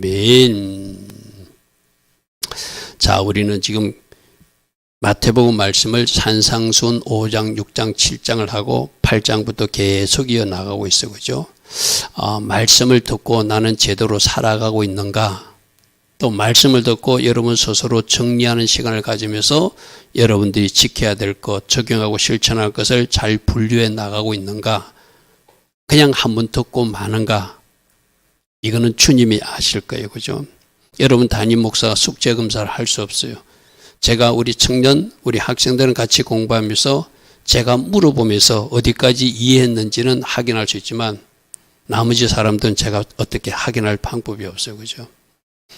아멘. 자, 우리는 지금 마태복음 말씀을 산상수훈 5장, 6장, 7장을 하고 8장부터 계속 이어나가고 있어. 그죠? 말씀을 듣고 나는 제대로 살아가고 있는가? 또 말씀을 듣고 여러분 스스로 정리하는 시간을 가지면서 여러분들이 지켜야 될 것, 적용하고 실천할 것을 잘 분류해 나가고 있는가? 그냥 한번 듣고 마는가? 이거는 주님이 아실 거예요. 그죠? 여러분 담임 목사가 숙제 검사를 할 수 없어요. 제가 우리 청년, 우리 학생들은 같이 공부하면서 제가 물어보면서 어디까지 이해했는지는 확인할 수 있지만 나머지 사람들은 제가 어떻게 확인할 방법이 없어요. 그죠?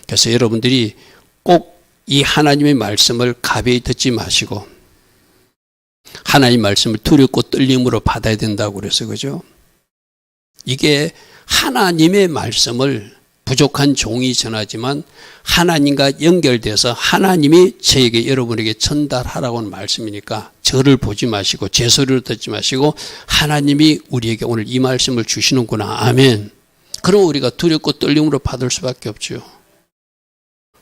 그래서 여러분들이 꼭 이 하나님의 말씀을 가벼이 듣지 마시고 하나님의 말씀을 두렵고 떨림으로 받아야 된다고 그래서 그죠? 이게 하나님의 말씀을 부족한 종이 전하지만 하나님과 연결돼서 하나님이 저에게 여러분에게 전달하라고 하는 말씀이니까 저를 보지 마시고 제 소리를 듣지 마시고 하나님이 우리에게 오늘 이 말씀을 주시는구나. 아멘. 그럼 우리가 두렵고 떨림으로 받을 수밖에 없죠.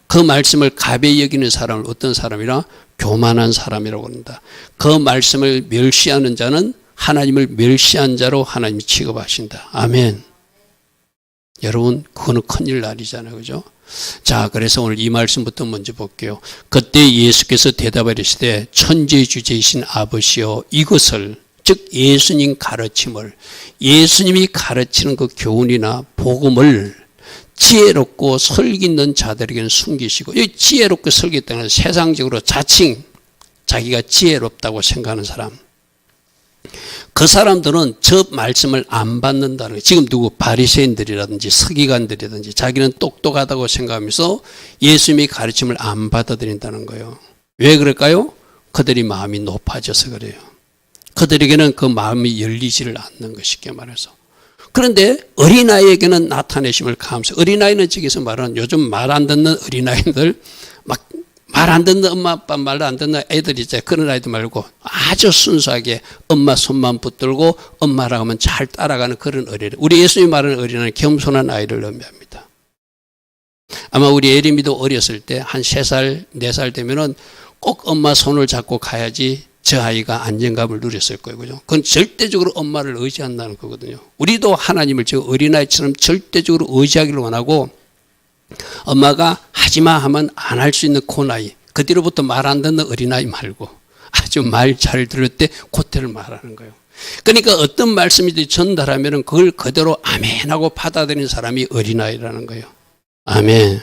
그 말씀을 가벼이 여기는 사람을 어떤 사람이라? 교만한 사람이라고 합니다. 그 말씀을 멸시하는 자는 하나님을 멸시한 자로 하나님이 취급하신다. 아멘. 여러분 그거는 큰일 날이잖아요. 그죠? 자, 그래서 오늘 이 말씀부터 먼저 볼게요. 그때 예수께서 대답하시되 천지주제이신 아버지여 이것을 즉 예수님 가르침을 예수님이 가르치는 그 교훈이나 복음을 지혜롭고 설기 있는 자들에게는 숨기시고 이 지혜롭고 설기 있다는 세상적으로 자칭 자기가 지혜롭다고 생각하는 사람 그 사람들은 저 말씀을 안 받는다는 거예요. 지금 누구 바리새인들이라든지 서기관들이라든지 자기는 똑똑하다고 생각하면서 예수님의 가르침을 안 받아들인다는 거예요. 왜 그럴까요? 그들이 마음이 높아져서 그래요. 그들에게는 그 마음이 열리지를 않는 것 쉽게 말해서. 그런데 어린아이에게는 나타내심을 감사. 어린아이는 저기서 말하는 요즘 말 안 듣는 어린아이들 막 말 안 듣는 엄마 아빠 말 안 듣는 애들 있잖아요. 그런 아이들 말고 아주 순수하게 엄마 손만 붙들고 엄마라고 하면 잘 따라가는 그런 어린아이. 우리 예수님이 말하는 어린아이는 겸손한 아이를 의미합니다. 아마 우리 예림이도 어렸을 때 한 3살, 4살 되면은 꼭 엄마 손을 잡고 가야지 저 아이가 안정감을 누렸을 거예요. 그죠? 그건 절대적으로 엄마를 의지한다는 거거든요. 우리도 하나님을 저 어린아이처럼 절대적으로 의지하기를 원하고 엄마가 하지마 하면 안 할 수 있는 그 나이 그 뒤로부터 말 안 듣는 어린아이 말고 아주 말 잘 들을 때 그때를 말하는 거예요. 그러니까 어떤 말씀이든지 전달하면 그걸 그대로 아멘 하고 받아들이는 사람이 어린아이라는 거예요. 아멘.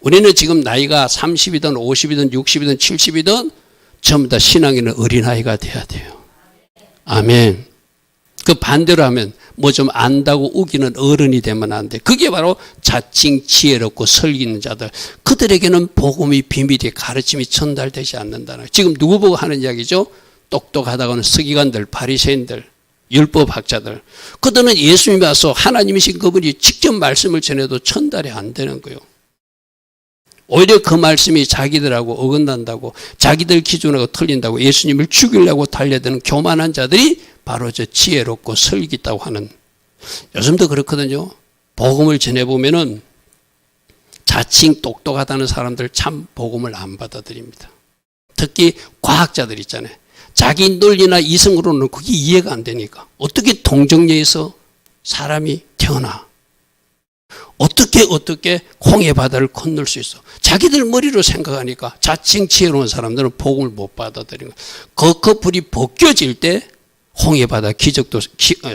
우리는 지금 나이가 30이든 50이든 60이든 70이든 전부 다 신앙에는 어린아이가 돼야 돼요. 아멘. 그 반대로 하면 뭐 좀 안다고 우기는 어른이 되면 안 돼. 그게 바로 자칭 지혜롭고 설기 있는 자들. 그들에게는 복음이 비밀이 가르침이 전달되지 않는다는 거예요. 지금 누구 보고 하는 이야기죠? 똑똑하다고는 서기관들, 바리새인들, 율법학자들. 그들은 예수님이 와서 하나님이신 그분이 직접 말씀을 전해도 전달이 안 되는 거예요. 오히려 그 말씀이 자기들하고 어긋난다고 자기들 기준하고 틀린다고 예수님을 죽이려고 달려드는 교만한 자들이 바로 저 지혜롭고 설기 있다고 하는 요즘도 그렇거든요. 복음을 전해보면은 자칭 똑똑하다는 사람들 참 복음을 안 받아들입니다. 특히 과학자들 있잖아요. 자기 논리나 이성으로는 그게 이해가 안 되니까 어떻게 동정녀에서 사람이 태어나 어떻게 홍해 바다를 건널 수 있어. 자기들 머리로 생각하니까 자칭 지혜로운 사람들은 복음을 못 받아들이는 거예요. 그 불이 벗겨질 때 홍해 바다 기적도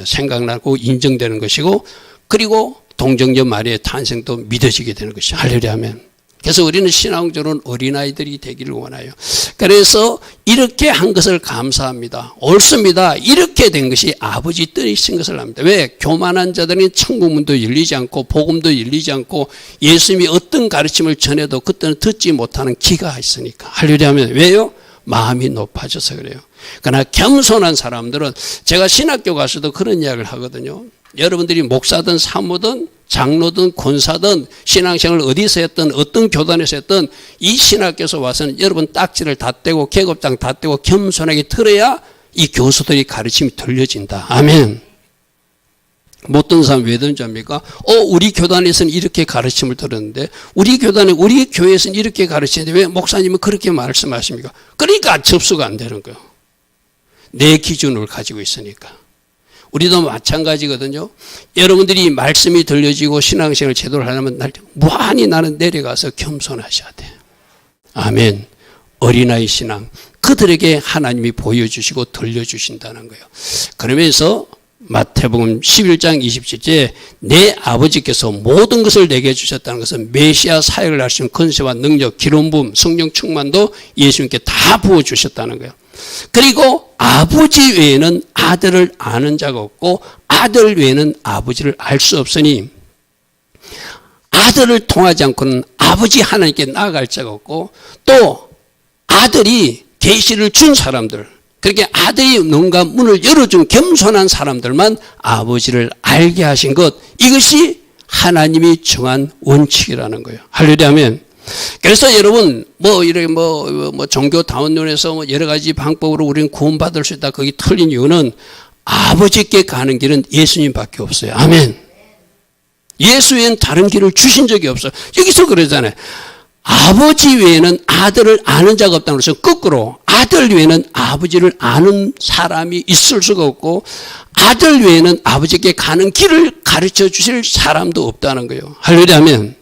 생각나고 인정되는 것이고 그리고 동정녀 마리아의 탄생도 믿어지게 되는 것이죠. 할렐루야 아멘. 그래서 우리는 신앙적으로는 어린아이들이 되기를 원해요. 그래서 이렇게 한 것을 감사합니다. 옳습니다. 이렇게 된 것이 아버지 뜻이신 것을 압니다. 왜? 교만한 자들은 천국문도 열리지 않고 복음도 열리지 않고 예수님이 어떤 가르침을 전해도 그때는 듣지 못하는 기가 있으니까. 할렐루야 하면 왜요? 마음이 높아져서 그래요. 그러나 겸손한 사람들은 제가 신학교 가서도 그런 이야기를 하거든요. 여러분들이 목사든 사모든 장로든 권사든 신앙생활을 어디서 했든 어떤 교단에서 했든 이 신학교에서 와서는 여러분 딱지를 다 떼고 계급장 다 떼고 겸손하게 들어야 이 교수들이 가르침이 들려진다. 아멘. 못 듣는 사람 왜 듣는지 압니까? 우리 교단에서는 이렇게 가르침을 들었는데, 우리 교회에서는 이렇게 가르치는데 왜 목사님은 그렇게 말씀하십니까? 그러니까 접수가 안 되는 거예요. 내 기준을 가지고 있으니까. 우리도 마찬가지거든요. 여러분들이 말씀이 들려지고 신앙생활을 제대로 하려면 무한히 나는 내려가서 겸손하셔야 돼요. 아멘. 어린아이 신앙. 그들에게 하나님이 보여주시고 들려주신다는 거예요. 그러면서 마태복음 11장 27절에 내 아버지께서 모든 것을 내게 주셨다는 것은 메시아 사역을 할 수 있는 권세와 능력, 기름 부음, 성령 충만도 예수님께 다 부어주셨다는 거예요. 그리고 아버지 외에는 아들을 아는 자가 없고 아들 외에는 아버지를 알 수 없으니 아들을 통하지 않고는 아버지 하나님께 나아갈 자가 없고 또 아들이 계시를 준 사람들, 그렇게 아들이 눈과 문을 열어준 겸손한 사람들만 아버지를 알게 하신 것, 이것이 하나님이 정한 원칙이라는 거예요. 할렐루야 하면. 그래서 여러분 이렇게 종교다운 면에서 여러 가지 방법으로 우리는 구원받을 수 있다, 거기 틀린 이유는 아버지께 가는 길은 예수님밖에 없어요. 아멘. 예수 외에는 다른 길을 주신 적이 없어요. 여기서 그러잖아요. 아버지 외에는 아들을 아는 자가 없다고 해서 거꾸로 아들 외에는 아버지를 아는 사람이 있을 수가 없고 아들 외에는 아버지께 가는 길을 가르쳐 주실 사람도 없다는 거예요. 할렐루야 하면.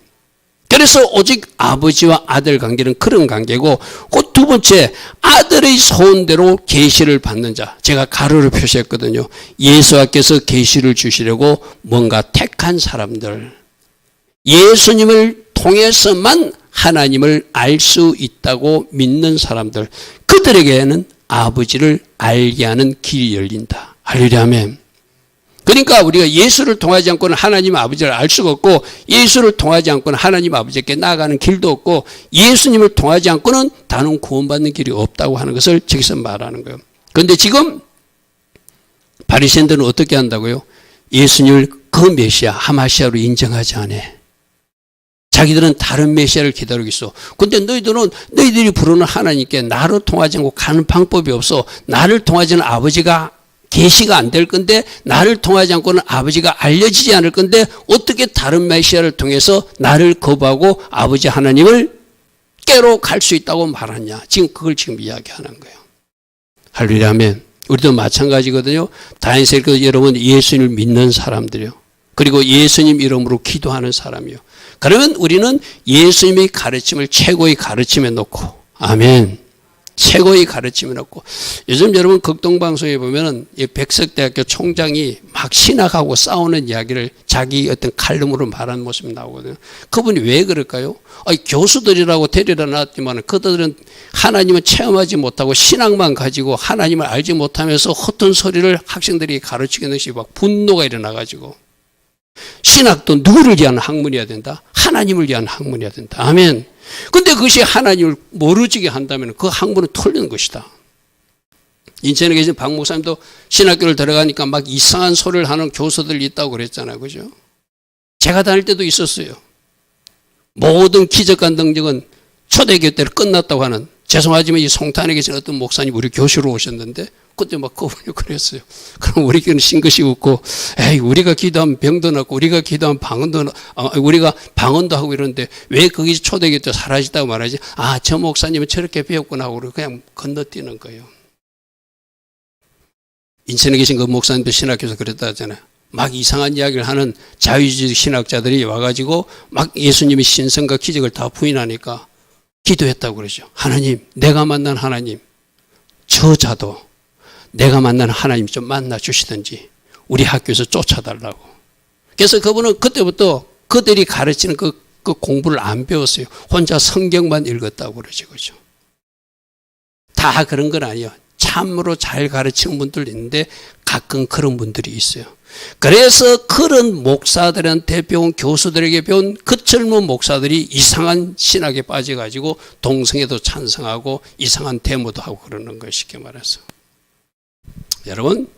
그래서 오직 아버지와 아들 관계는 그런 관계고, 그 두 번째, 아들의 소원대로 계시를 받는 자. 제가 가로로 표시했거든요. 예수께서 계시를 주시려고 뭔가 택한 사람들, 예수님을 통해서만 하나님을 알 수 있다고 믿는 사람들, 그들에게는 아버지를 알게 하는 길이 열린다. 할렐루야 아멘. 그러니까 우리가 예수를 통하지 않고는 하나님 아버지를 알 수가 없고, 예수를 통하지 않고는 하나님 아버지께 나아가는 길도 없고, 예수님을 통하지 않고는 다른 구원받는 길이 없다고 하는 것을 저기서 말하는 거예요. 그런데 지금 바리새인들은 어떻게 한다고요? 예수님을 그 메시아 하마시아로 인정하지 않아. 자기들은 다른 메시아를 기다리고 있어. 근데 너희들이 부르는 하나님께 나를 통하지 않고 가는 방법이 없어. 나를 통하지 않은 아버지가 계시가 안 될 건데, 나를 통하지 않고는 아버지가 알려지지 않을 건데 어떻게 다른 메시아를 통해서 나를 거부하고 아버지 하나님을 깨러 갈 수 있다고 말하냐. 지금 그걸 지금 이야기하는 거예요. 할렐루야 아멘. 우리도 마찬가지거든요. 다인셀 여러분 예수님을 믿는 사람들이요. 그리고 예수님 이름으로 기도하는 사람이요. 그러면 우리는 예수님의 가르침을 최고의 가르침에 놓고, 아멘. 최고의 가르침에 놓고, 요즘 여러분 극동방송에 보면은 백석대학교 총장이 막 신학하고 싸우는 이야기를 자기 어떤 칼럼으로 말하는 모습이 나오거든요. 그분이 왜 그럴까요? 교수들이라고 데리러 놨지만 그들은 하나님을 체험하지 못하고 신학만 가지고 하나님을 알지 못하면서 헛된 소리를 학생들이 가르치는 것이 막 분노가 일어나가지고, 신학도 누구를 위한 학문이어야 된다? 하나님을 위한 학문이어야 된다. 아멘. 근데 그것이 하나님을 모르지게 한다면 그 학문은 틀린 것이다. 인천에 계신 박 목사님도 신학교를 들어가니까 막 이상한 소리를 하는 교수들이 있다고 그랬잖아요. 그죠? 제가 다닐 때도 있었어요. 모든 기적과 능력은 초대교 때로 끝났다고 하는, 죄송하지만 이 송탄에 계신 어떤 목사님 우리 교실로 오셨는데 그때 막 그분이 그랬어요. 그럼 우리는 싱긋이 웃고, 에이, 우리가 기도하면 병도 낫고, 우리가 기도하면 우리가 방언도 하고 이러는데 왜 거기 초대교 때 사라지다고 말하지? 아, 저 목사님은 저렇게 배웠구나 하고 그냥 건너뛰는 거예요. 인천에 계신 그 목사님도 신학교에서 그랬다 하잖아요. 막 이상한 이야기를 하는 자유주의 신학자들이 와가지고 막 예수님의 신성과 기적을 다 부인하니까 기도했다고 그러죠. 하나님, 내가 만난 하나님, 저자도 내가 만나는 하나님 좀 만나 주시든지 우리 학교에서 쫓아달라고. 그래서 그분은 그때부터 그들이 가르치는 그 공부를 안 배웠어요. 혼자 성경만 읽었다고 그러죠. 그죠? 다 그런 건 아니에요. 참으로 잘 가르치는 분들 있는데 가끔 그런 분들이 있어요. 그래서 그런 목사들한테 배운, 교수들에게 배운 그 젊은 목사들이 이상한 신학에 빠져가지고 동성애도 찬성하고 이상한 데모도 하고 그러는 걸 쉽게 말해서. 여러분,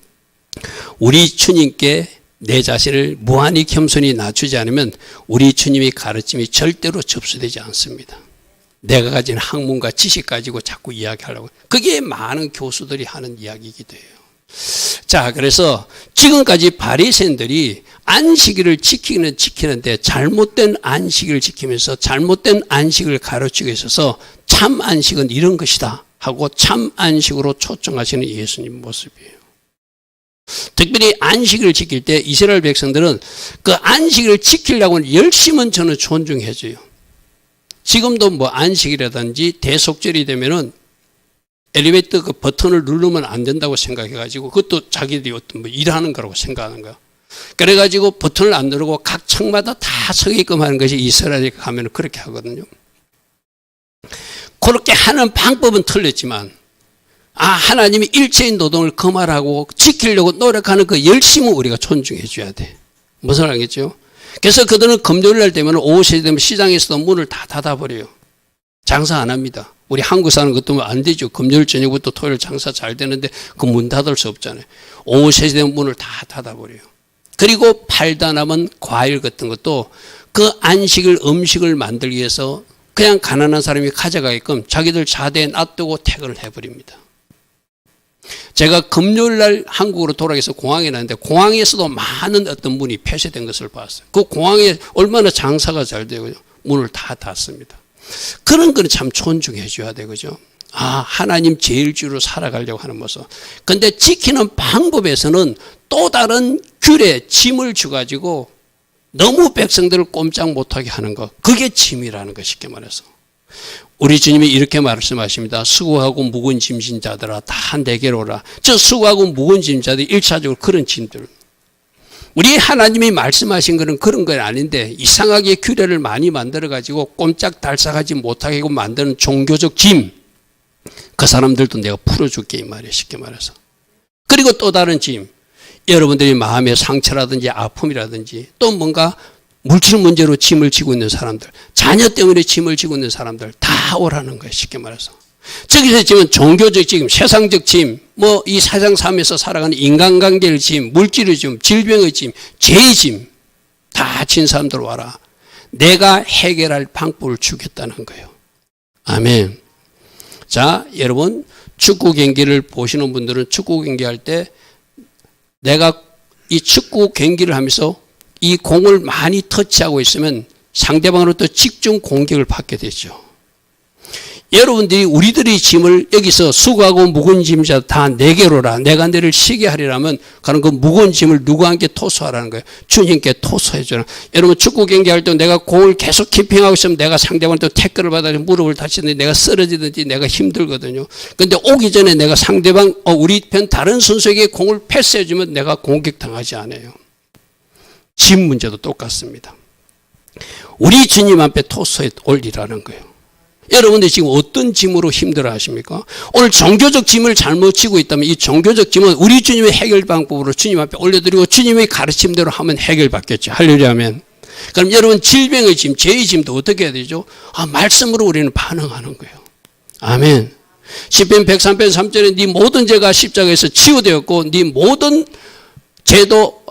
우리 주님께 내 자신을 무한히 겸손히 낮추지 않으면 우리 주님의 가르침이 절대로 접수되지 않습니다. 내가 가진 학문과 지식 가지고 자꾸 이야기하려고. 그게 많은 교수들이 하는 이야기이기도 해요. 자, 그래서 지금까지 바리새인들이 안식일을 지키는데 잘못된 안식일을 지키면서 잘못된 안식을 가르치고 있어서 참 안식은 이런 것이다 하고 참 안식으로 초청하시는 예수님 모습이에요. 특별히 안식을 지킬 때 이스라엘 백성들은 그 안식을 지키려고 열심은 저는 존중해줘요. 지금도 뭐 안식이라든지 대속절이 되면은 엘리베이터 그 버튼을 누르면 안 된다고 생각해가지고 그것도 자기들이 어떤 뭐 일하는 거라고 생각하는 거야. 그래가지고 버튼을 안 누르고 각 층마다 다 서게끔 하는 것이 이스라엘에 가면 그렇게 하거든요. 그렇게 하는 방법은 틀렸지만 하나님이 일체인 노동을 금하라고 지키려고 노력하는 그 열심은 우리가 존중해 줘야 돼. 무슨 말이겠죠? 그래서 그들은 금요일날 되면 오후 3시 되면 시장에서도 문을 다 닫아버려요. 장사 안 합니다. 우리 한국 사는 것도 안 되죠. 금요일 저녁부터 토요일 장사 잘 되는데 그 문 닫을 수 없잖아요. 오후 3시 되면 문을 다 닫아버려요. 그리고 팔다 남은 과일 같은 것도 그 음식을 만들기 위해서 그냥 가난한 사람이 가져가게끔 자기들 자대에 놔두고 퇴근을 해버립니다. 제가 금요일 날 한국으로 돌아가서 공항에 났는데 공항에서도 많은 어떤 문이 폐쇄된 것을 봤어요. 그 공항에 얼마나 장사가 잘 되고요. 문을 다 닫습니다. 그런 거는 참 존중해 줘야 되거죠. 하나님 제일주로 살아가려고 하는 모습. 근데 지키는 방법에서는 또 다른 규례, 짐을 주가지고 너무 백성들을 꼼짝 못하게 하는 것. 그게 짐이라는 것, 쉽게 말해서. 우리 주님이 이렇게 말씀하십니다. 수고하고 무거운 짐진 자들아 다 내게로 오라. 저 수고하고 무거운 짐 자들이 1차적으로 그런 짐들. 우리 하나님이 말씀하신 거는 그런 건 아닌데 이상하게 규례를 많이 만들어가지고 꼼짝달싹하지 못하게 만드는 종교적 짐. 그 사람들도 내가 풀어줄게 이 말이에요. 쉽게 말해서. 그리고 또 다른 짐. 여러분들이 마음의 상처라든지 아픔이라든지 또 뭔가 물질 문제로 짐을 지고 있는 사람들, 자녀 때문에 짐을 지고 있는 사람들 다 오라는 거예요. 쉽게 말해서. 저기서 지금 종교적 짐, 세상적 짐, 뭐 이 세상 삶에서 살아가는 인간관계의 짐, 물질의 짐, 질병의 짐, 죄의 짐 다 진 사람들 와라. 내가 해결할 방법을 주겠다는 거예요. 아멘. 자, 여러분 축구 경기를 보시는 분들은 축구 경기할 때 내가 이 축구 경기를 하면서 이 공을 많이 터치하고 있으면 상대방으로부터 집중 공격을 받게 되죠. 여러분들이 우리들의 짐을 여기서 수고하고 무거운 짐자 다 내게로라. 내가 너를 쉬게 하리라면 그런 그 무거운 짐을 누구한테 토소하라는 거예요. 주님께 토소해 주라. 여러분 축구 경기할 때 내가 공을 계속 키핑하고 있으면 내가 상대방한테 태클을 받아서 무릎을 다치든지 내가 쓰러지든지 내가 힘들거든요. 근데 오기 전에 내가 상대방 우리 편 다른 선수에게 공을 패스해 주면 내가 공격당하지 않아요. 짐 문제도 똑같습니다. 우리 주님 앞에 토소해 올리라는 거예요. 여러분들 지금 어떤 짐으로 힘들어 하십니까? 오늘 종교적 짐을 잘못 지고 있다면 이 종교적 짐은 우리 주님의 해결 방법으로 주님 앞에 올려드리고 주님의 가르침대로 하면 해결받겠죠. 할렐루야 하면. 그럼 여러분 질병의 짐, 죄의 짐도 어떻게 해야 되죠? 말씀으로 우리는 반응하는 거예요. 아멘. 시편 103편 3절에 네 모든 죄가 십자가에서 치유되었고 네 모든 죄도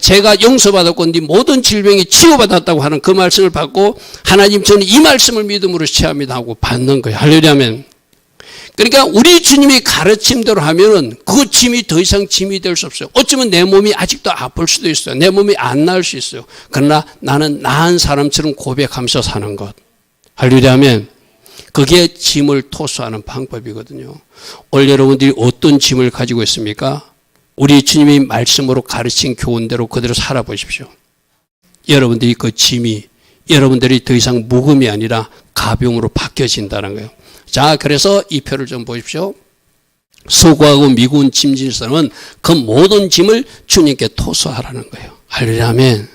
제가 용서받았고 네 모든 질병이 치유받았다고 하는 그 말씀을 받고 하나님 저는 이 말씀을 믿음으로 취합니다 하고 받는 거예요. 할렐루야 아멘. 그러니까 우리 주님이 가르침대로 하면은 그 짐이 더 이상 짐이 될 수 없어요. 어쩌면 내 몸이 아직도 아플 수도 있어요. 내 몸이 안 나을 수 있어요. 그러나 나는 나은 사람처럼 고백하면서 사는 것. 할렐루야 아멘. 그게 짐을 토소하는 방법이거든요. 오늘 여러분들이 어떤 짐을 가지고 있습니까? 우리 주님이 말씀으로 가르친 교훈대로 그대로 살아보십시오. 여러분들이 그 짐이 여러분들이 더 이상 무금이 아니라 가병으로 바뀌어진다는 거예요. 자, 그래서 이 표를 좀 보십시오. 수고하고 미군 짐진 사람은 그 모든 짐을 주님께 토소하라는 거예요. 할렐루야 아멘.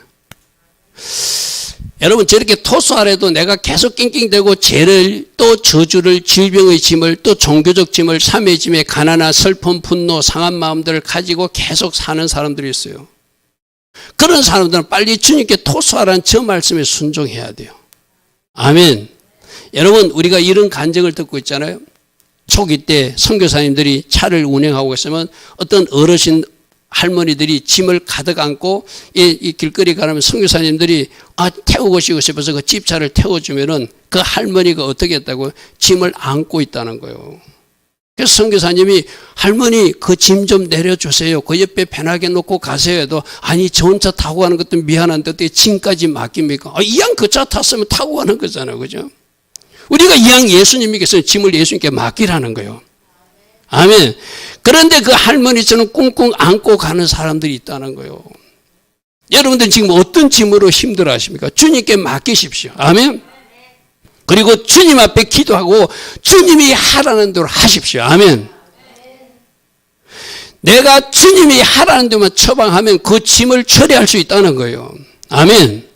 여러분 저렇게 토소하래도 내가 계속 낑낑대고 죄를 또 저주를 질병의 짐을 또 종교적 짐을 삶의 짐에 가난한 슬픔 분노 상한 마음들을 가지고 계속 사는 사람들이 있어요. 그런 사람들은 빨리 주님께 토소하라는 저 말씀에 순종해야 돼요. 아멘. 여러분 우리가 이런 간증을 듣고 있잖아요. 초기 때 선교사님들이 차를 운행하고 있으면 어떤 어르신 할머니들이 짐을 가득 안고 이 길거리 가면 선교사님들이 태우고 싶어서 그 집차를 태워주면은 그 할머니가 어떻게 했다고요? 짐을 안고 있다는 거예요. 그래서 선교사님이 할머니 그 짐 좀 내려주세요. 그 옆에 편하게 놓고 가세요 해도 아니 저 혼자 타고 가는 것도 미안한데 어떻게 짐까지 맡깁니까? 이왕 그 차 탔으면 타고 가는 거잖아요. 그죠? 우리가 이왕 예수님께서 짐을 예수님께 맡기라는 거예요. 아멘. 그런데 그 할머니처럼 꿍꿍 안고 가는 사람들이 있다는 거예요. 여러분들 지금 어떤 짐으로 힘들어 하십니까? 주님께 맡기십시오. 아멘. 그리고 주님 앞에 기도하고 주님이 하라는 대로 하십시오. 아멘. 내가 주님이 하라는 대로만 처방하면 그 짐을 처리할 수 있다는 거예요. 아멘.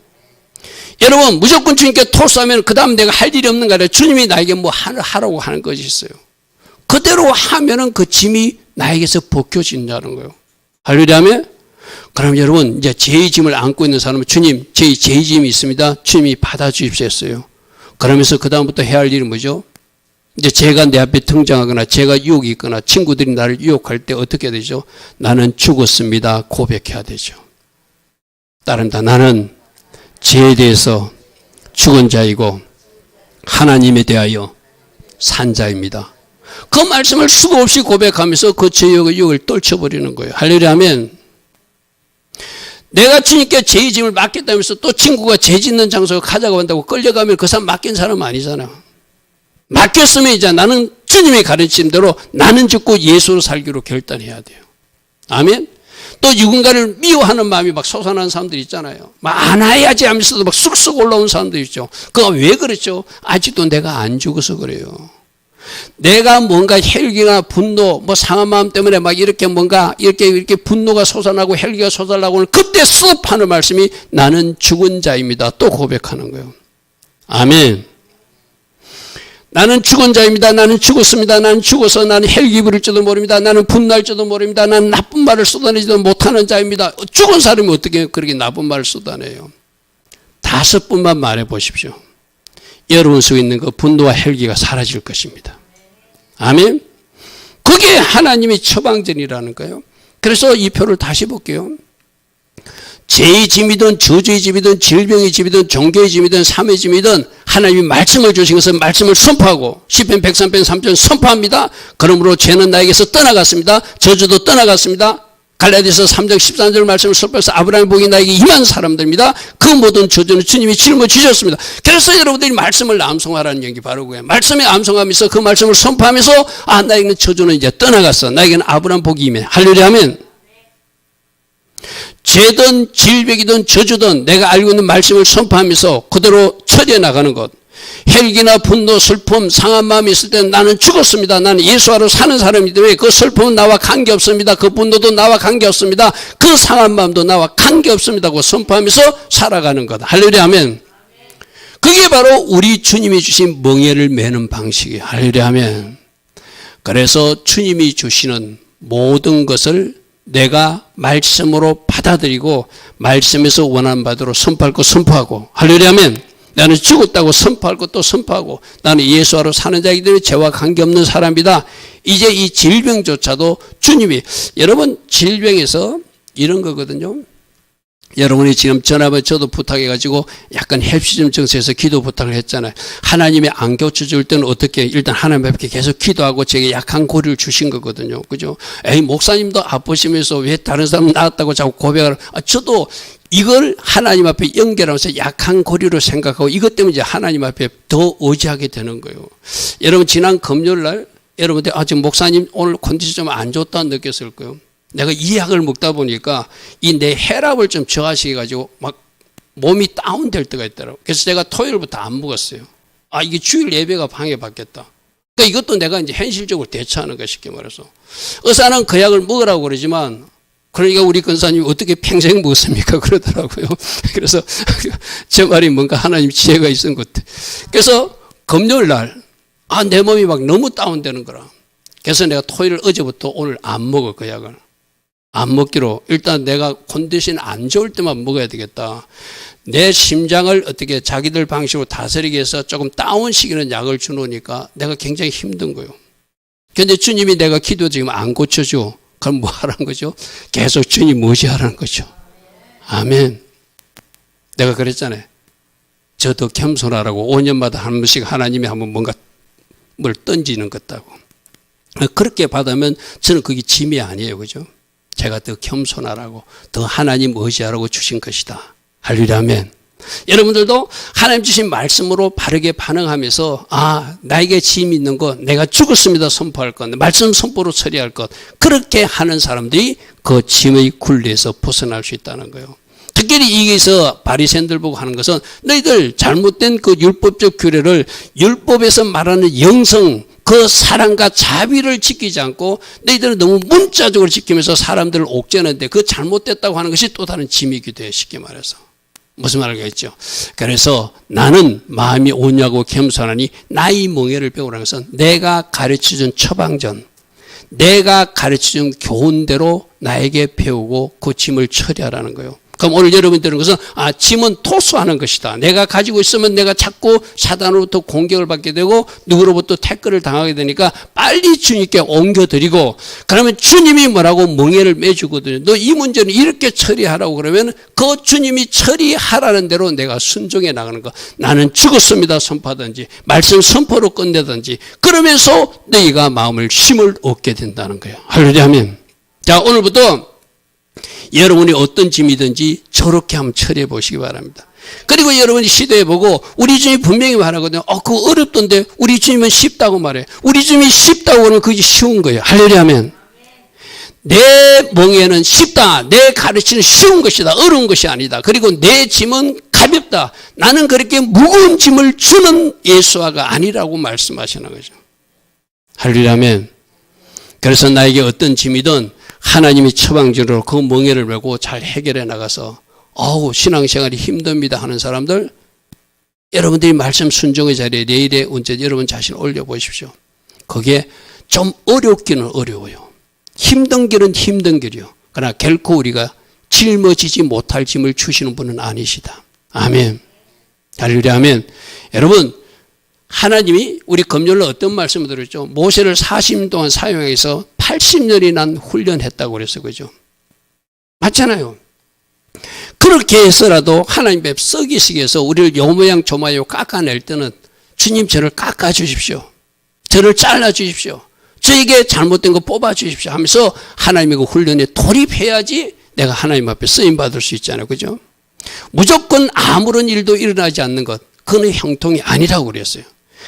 여러분 무조건 주님께 토스하면 그 다음 내가 할 일이 없는 거 아니라 주님이 나에게 뭐 하라고 하는 것이 있어요. 그대로 하면은 그 짐이 나에게서 벗겨진다는 거예요. 할렐루야. 그럼 여러분 이제 제 짐을 안고 있는 사람은 주님 제 짐이 있습니다. 주님이 받아주십시오 했어요. 그러면서 그 다음부터 해야 할 일은 뭐죠? 이제 제가 내 앞에 등장하거나 제가 유혹이 있거나 친구들이 나를 유혹할 때 어떻게 되죠? 나는 죽었습니다. 고백해야 되죠. 따릅니다. 나는 죄에 대해서 죽은 자이고 하나님에 대하여 산 자입니다. 그 말씀을 수고 없이 고백하면서 그 죄의 유혹을 떨쳐버리는 거예요. 할렐루야 하면 내가 주님께 죄의 짐을 맡겼다면서 또 친구가 죄 짓는 장소에 가자고 한다고 끌려가면 그 사람 맡긴 사람 아니잖아. 맡겼으면 이제 나는 주님의 가르침 대로 나는 죽고 예수로 살기로 결단해야 돼요. 아멘. 또 누군가를 미워하는 마음이 막 솟아나는 사람들 있잖아요. 막 안아야지 하면서도 막 쑥쑥 올라온 사람들 있죠. 그거 왜 그렇죠? 아직도 내가 안 죽어서 그래요. 내가 뭔가 혈기나 분노, 뭐 상한 마음 때문에 막 이렇게 뭔가 이렇게 분노가 솟아나고 혈기가 솟아나고 그때 쑥 하는 말씀이 나는 죽은 자입니다. 또 고백하는 거예요. 아멘. 나는 죽은 자입니다. 나는 죽었습니다. 나는 죽어서 나는 혈기 부릴지도 모릅니다. 나는 분노할지도 모릅니다. 나는 나쁜 말을 쏟아내지도 못하는 자입니다. 죽은 사람이 어떻게 그렇게 나쁜 말을 쏟아내요? 5번만 말해 보십시오. 여러분 속에 있는 그 분노와 혈기가 사라질 것입니다. 아멘. 그게 하나님의 처방전이라는 거예요. 그래서 이 표를 다시 볼게요. 죄의 짐이든 저주의 짐이든 질병의 짐이든 종교의 짐이든 삶의 짐이든 하나님이 말씀을 주신 것은 말씀을 선포하고 시편 103편 3절 선포합니다. 그러므로 죄는 나에게서 떠나갔습니다. 저주도 떠나갔습니다. 갈라디아서 3장 13절 말씀을 선포해서 아브라함의 복이 나에게 임한 사람들입니다. 그 모든 저주는 주님이 짊어지셨습니다. 그래서 여러분들이 말씀을 암송하라는 얘기 바로 그거예요. 말씀에 암송하면서 그 말씀을 선포하면서 나에게는 저주는 이제 떠나갔어. 나에게는 아브라함 복이 임해. 할렐루야 하면 죄든 질병이든 저주든 내가 알고 있는 말씀을 선포하면서 그대로 처리해 나가는 것. 혈기나 분노, 슬픔, 상한 마음이 있을 때는 나는 죽었습니다. 나는 예수하러 사는 사람이기 때문에 그 슬픔은 나와 관계없습니다. 그 분노도 나와 관계없습니다. 그 상한 마음도 나와 관계없습니다고 선포하면서 살아가는 것. 할렐루야 하면 그게 바로 우리 주님이 주신 멍에를 매는 방식이에요. 할렐루야 하면 그래서 주님이 주시는 모든 것을 내가 말씀으로 받아들이고 말씀에서 원하는 바대로 선포할 것 선포하고 할렐루야 하면 나는 죽었다고 선포할 것도 선포하고 나는 예수하러 사는 자이기 때문에 죄와 관계없는 사람이다. 이제 이 질병조차도 주님이 여러분 질병에서 이런 거거든요. 여러분이 지금 전화번호 저도 부탁해가지고 약간 헬시즘 정서에서 기도 부탁을 했잖아요. 하나님이 안 고쳐줄 때는 어떻게 일단 하나님 앞에 계속 기도하고 제게 약한 고리를 주신 거거든요. 그죠? 에이 목사님도 아프시면서 왜 다른 사람 나았다고 자꾸 고백을 저도 이걸 하나님 앞에 연결하면서 약한 고리로 생각하고 이것 때문에 이제 하나님 앞에 더 의지하게 되는 거예요. 여러분 지난 금요일 날 여러분들 지금 목사님 오늘 컨디션 좀 안 좋다 느꼈을 거예요. 내가 이 약을 먹다 보니까 이 내 혈압을 좀 저하시켜 가지고 막 몸이 다운될 때가 있더라고요. 그래서 제가 토요일부터 안 먹었어요. 이게 주일 예배가 방해받겠다. 그러니까 이것도 내가 이제 현실적으로 대처하는 거 쉽게 말해서. 의사는 그 약을 먹으라고 그러지만 그러니까 우리 권사님이 어떻게 평생 먹었습니까? 그러더라고요. 그래서 제 말이 뭔가 하나님 지혜가 있은 것 같아요. 그래서 금요일 날 내 몸이 막 너무 다운되는 거라. 그래서 내가 토요일 어제부터 오늘 안 먹어 그 약을. 안 먹기로 일단 내가 컨디션 안 좋을 때만 먹어야 되겠다. 내 심장을 어떻게 자기들 방식으로 다스리기 위해서 조금 다운시키는 약을 주놓으니까 내가 굉장히 힘든 거예요. 그런데 주님이 내가 기도 지금 안 고쳐줘. 그럼 뭐 하라는 거죠? 계속 주님 무시하라는 거죠. 아멘. 내가 그랬잖아요. 저 더 겸손하라고 5년마다 한 번씩 하나님이 한번 뭔가 뭘 던지는 것 같다고. 그렇게 받으면 저는 그게 짐이 아니에요. 그죠? 제가 더 겸손하라고, 더 하나님 의지하라고 주신 것이다. 할렐루야, 아멘. 여러분들도 하나님 주신 말씀으로 바르게 반응하면서 나에게 짐이 있는 것, 내가 죽었습니다 선포할 것, 말씀 선포로 처리할 것, 그렇게 하는 사람들이 그 짐의 굴레에서 벗어날 수 있다는 거예요. 특별히 여기서 바리새인들 보고 하는 것은 너희들 잘못된 그 율법적 규례를 율법에서 말하는 영성, 그 사랑과 자비를 지키지 않고 너희들은 너무 문자적으로 지키면서 사람들을 옥죄는데 그 잘못됐다고 하는 것이 또 다른 짐이기도 해요. 쉽게 말해서. 무슨 말 알겠죠? 그래서 나는 마음이 온유하고 겸손하니 나의 멍에를 배우라는 것은 내가 가르쳐준 처방전, 내가 가르쳐준 교훈대로 나에게 배우고 그 짐을 처리하라는 거예요. 그럼 오늘 여러분이 들은 것은 짐은 토수하는 것이다. 내가 가지고 있으면 내가 자꾸 사단으로부터 공격을 받게 되고 누구로부터 태클을 당하게 되니까 빨리 주님께 옮겨드리고, 그러면 주님이 뭐라고 멍에를 매주거든요. 너 이 문제는 이렇게 처리하라고 그러면 그 주님이 처리하라는 대로 내가 순종해 나가는 거. 나는 죽었습니다 선포하든지 말씀 선포로 끝내든지 그러면서 너희가 마음을 힘을 얻게 된다는 거예요. 할렐루야, 아멘. 자, 오늘부터 여러분이 어떤 짐이든지 저렇게 한번 처리해 보시기 바랍니다. 그리고 여러분이 시도해보고 우리 주님이 분명히 말하거든요. 그거 어렵던데 우리 주님은 쉽다고 말해. 우리 주님이 쉽다고 하면 그게 쉬운 거예요. 할렐루야, 아멘. 내 멍에는 쉽다. 내 가르치는 쉬운 것이다. 어려운 것이 아니다. 그리고 내 짐은 가볍다. 나는 그렇게 무거운 짐을 주는 예수와가 아니라고 말씀하시는 거죠. 할렐루야, 아멘. 그래서 나에게 어떤 짐이든 하나님이 처방전으로 그 멍에를 메고 잘 해결해 나가서 신앙생활이 힘듭니다 하는 사람들, 여러분들이 말씀 순종의 자리에 내일에 언제 여러분 자신을 올려보십시오. 그게 좀 어렵기는 어려워요. 힘든 길은 힘든 길이요. 그러나 결코 우리가 짊어지지 못할 짐을 주시는 분은 아니시다. 아멘. 할렐루야, 아멘. 여러분, 하나님이 우리 금요일에 어떤 말씀을 드렸죠? 모세를 40년 동안 사용해서 80년이나 훈련했다고 그랬어요. 그죠? 맞잖아요. 그렇게 해서라도 하나님 앞에 썩이시기 위해서 우리를 요 모양 저 모양 깎아낼 때는 주님 저를 깎아주십시오. 저를 잘라주십시오. 저에게 잘못된 거 뽑아주십시오 하면서 하나님의 그 훈련에 돌입해야지 내가 하나님 앞에 쓰임받을 수 있잖아요. 그죠? 무조건 아무런 일도 일어나지 않는 것, 그건 형통이 아니라고 그랬어요.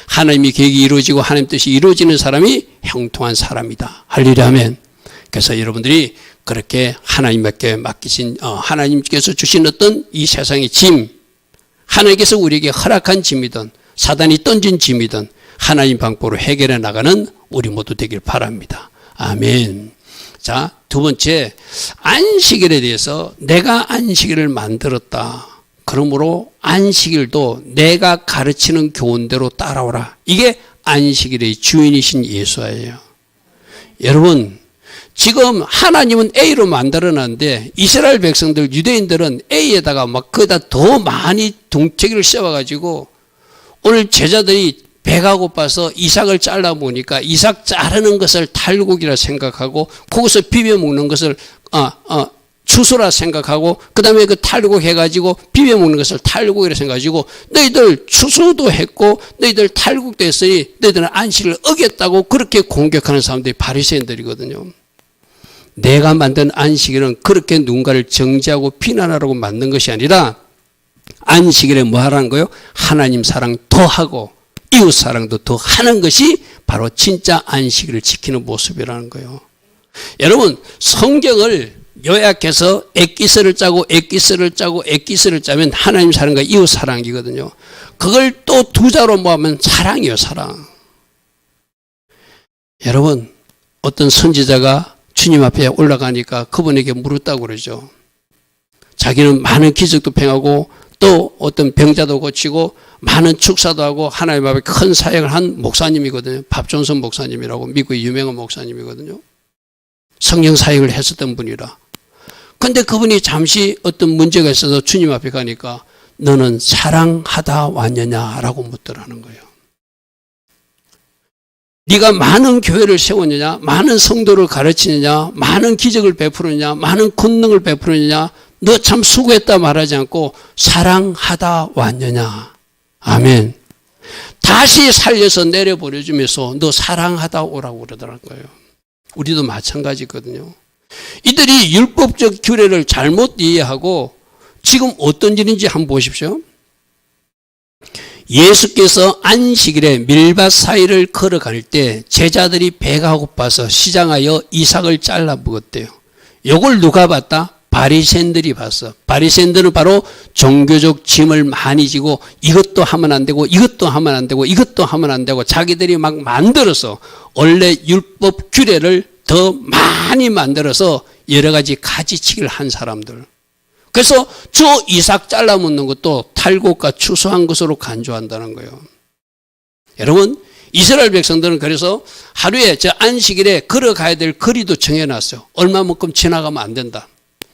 하나님의 계획이 이루어지고 하나님 뜻이 이루어지는 사람이 형통한 사람이다. 할렐루야, 아멘. 그래서 여러분들이 그렇게 하나님께 맡기신 하나님께서 주신 어떤 이 세상의 짐, 하나님께서 우리에게 허락한 짐이든 사단이 던진 짐이든 하나님 방법으로 해결해 나가는 우리 모두 되길 바랍니다. 아멘. 자, 두 번째, 안식일에 대해서 내가 안식일을 만들었다. 그러므로 안식일도 내가 가르치는 교훈대로 따라오라. 이게 안식일의 주인이신 예수예요. 여러분, 지금 하나님은 A로 만들어놨는데 이스라엘 백성들, 유대인들은 A에다가 막 거기다 더 많이 동체기를 씌워가지고 오늘 제자들이 배가 고파서 이삭을 잘라보니까 이삭 자르는 것을 탈곡이라 생각하고 거기서 비벼 먹는 것을 추수라 생각하고 그 다음에 그 탈곡 해가지고 비벼 먹는 것을 탈곡이라 생각하고 너희들 추수도 했고 너희들 탈곡도 했으니 너희들은 안식을 어겼다고 그렇게 공격하는 사람들이 바리새인들이거든요. 내가 만든 안식일은 그렇게 누군가를 정죄하고 비난하라고 만든 것이 아니라 안식일에 뭐 하라는 거예요? 하나님 사랑 더 하고 이웃 사랑도 더 하는 것이 바로 진짜 안식일을 지키는 모습이라는 거예요. 여러분, 성경을 요약해서 엑기스를 짜고 엑기스를 짜고 엑기스를 짜면 하나님 사랑과 이웃 사랑이거든요. 그걸 또 두 자로 모으면 사랑이에요, 사랑. 여러분, 어떤 선지자가 주님 앞에 올라가니까 그분에게 물었다고 그러죠. 자기는 많은 기적도 행하고 또 어떤 병자도 고치고 많은 축사도 하고 하나님 앞에 큰 사역을 한 목사님이거든요. 밥존슨 목사님이라고 미국의 유명한 목사님이거든요. 성령 사역을 했었던 분이라. 근데 그분이 잠시 어떤 문제가 있어서 주님 앞에 가니까 너는 사랑하다 왔느냐라고 묻더라는 거예요. 네가 많은 교회를 세웠느냐, 많은 성도를 가르치느냐, 많은 기적을 베푸느냐, 많은 권능을 베푸느냐, 너 참 수고했다 말하지 않고 사랑하다 왔느냐. 아멘. 다시 살려서 내려보내주면서 너 사랑하다 오라고 그러더라는 거예요. 우리도 마찬가지거든요. 이들이 율법적 규례를 잘못 이해하고 지금 어떤 일인지 한번 보십시오. 예수께서 안식일에 밀밭 사이를 걸어갈 때 제자들이 배가 고파서 시장하여 이삭을 잘라 먹었대요. 이걸 누가 봤다? 바리새인들이 봤어. 바리새인들은 바로 종교적 짐을 많이 지고 이것도 하면 안 되고 이것도 하면 안 되고 이것도 하면 안 되고 자기들이 막 만들어서 원래 율법 규례를 더 많이 만들어서 여러 가지 가지치기를 한 사람들. 그래서 저 이삭 잘라 먹는 것도 탈곡과 추수한 것으로 간주한다는 거예요. 여러분, 이스라엘 백성들은 그래서 하루에 저 안식일에 걸어가야 될 거리도 정해놨어요. 얼마만큼 지나가면 안 된다.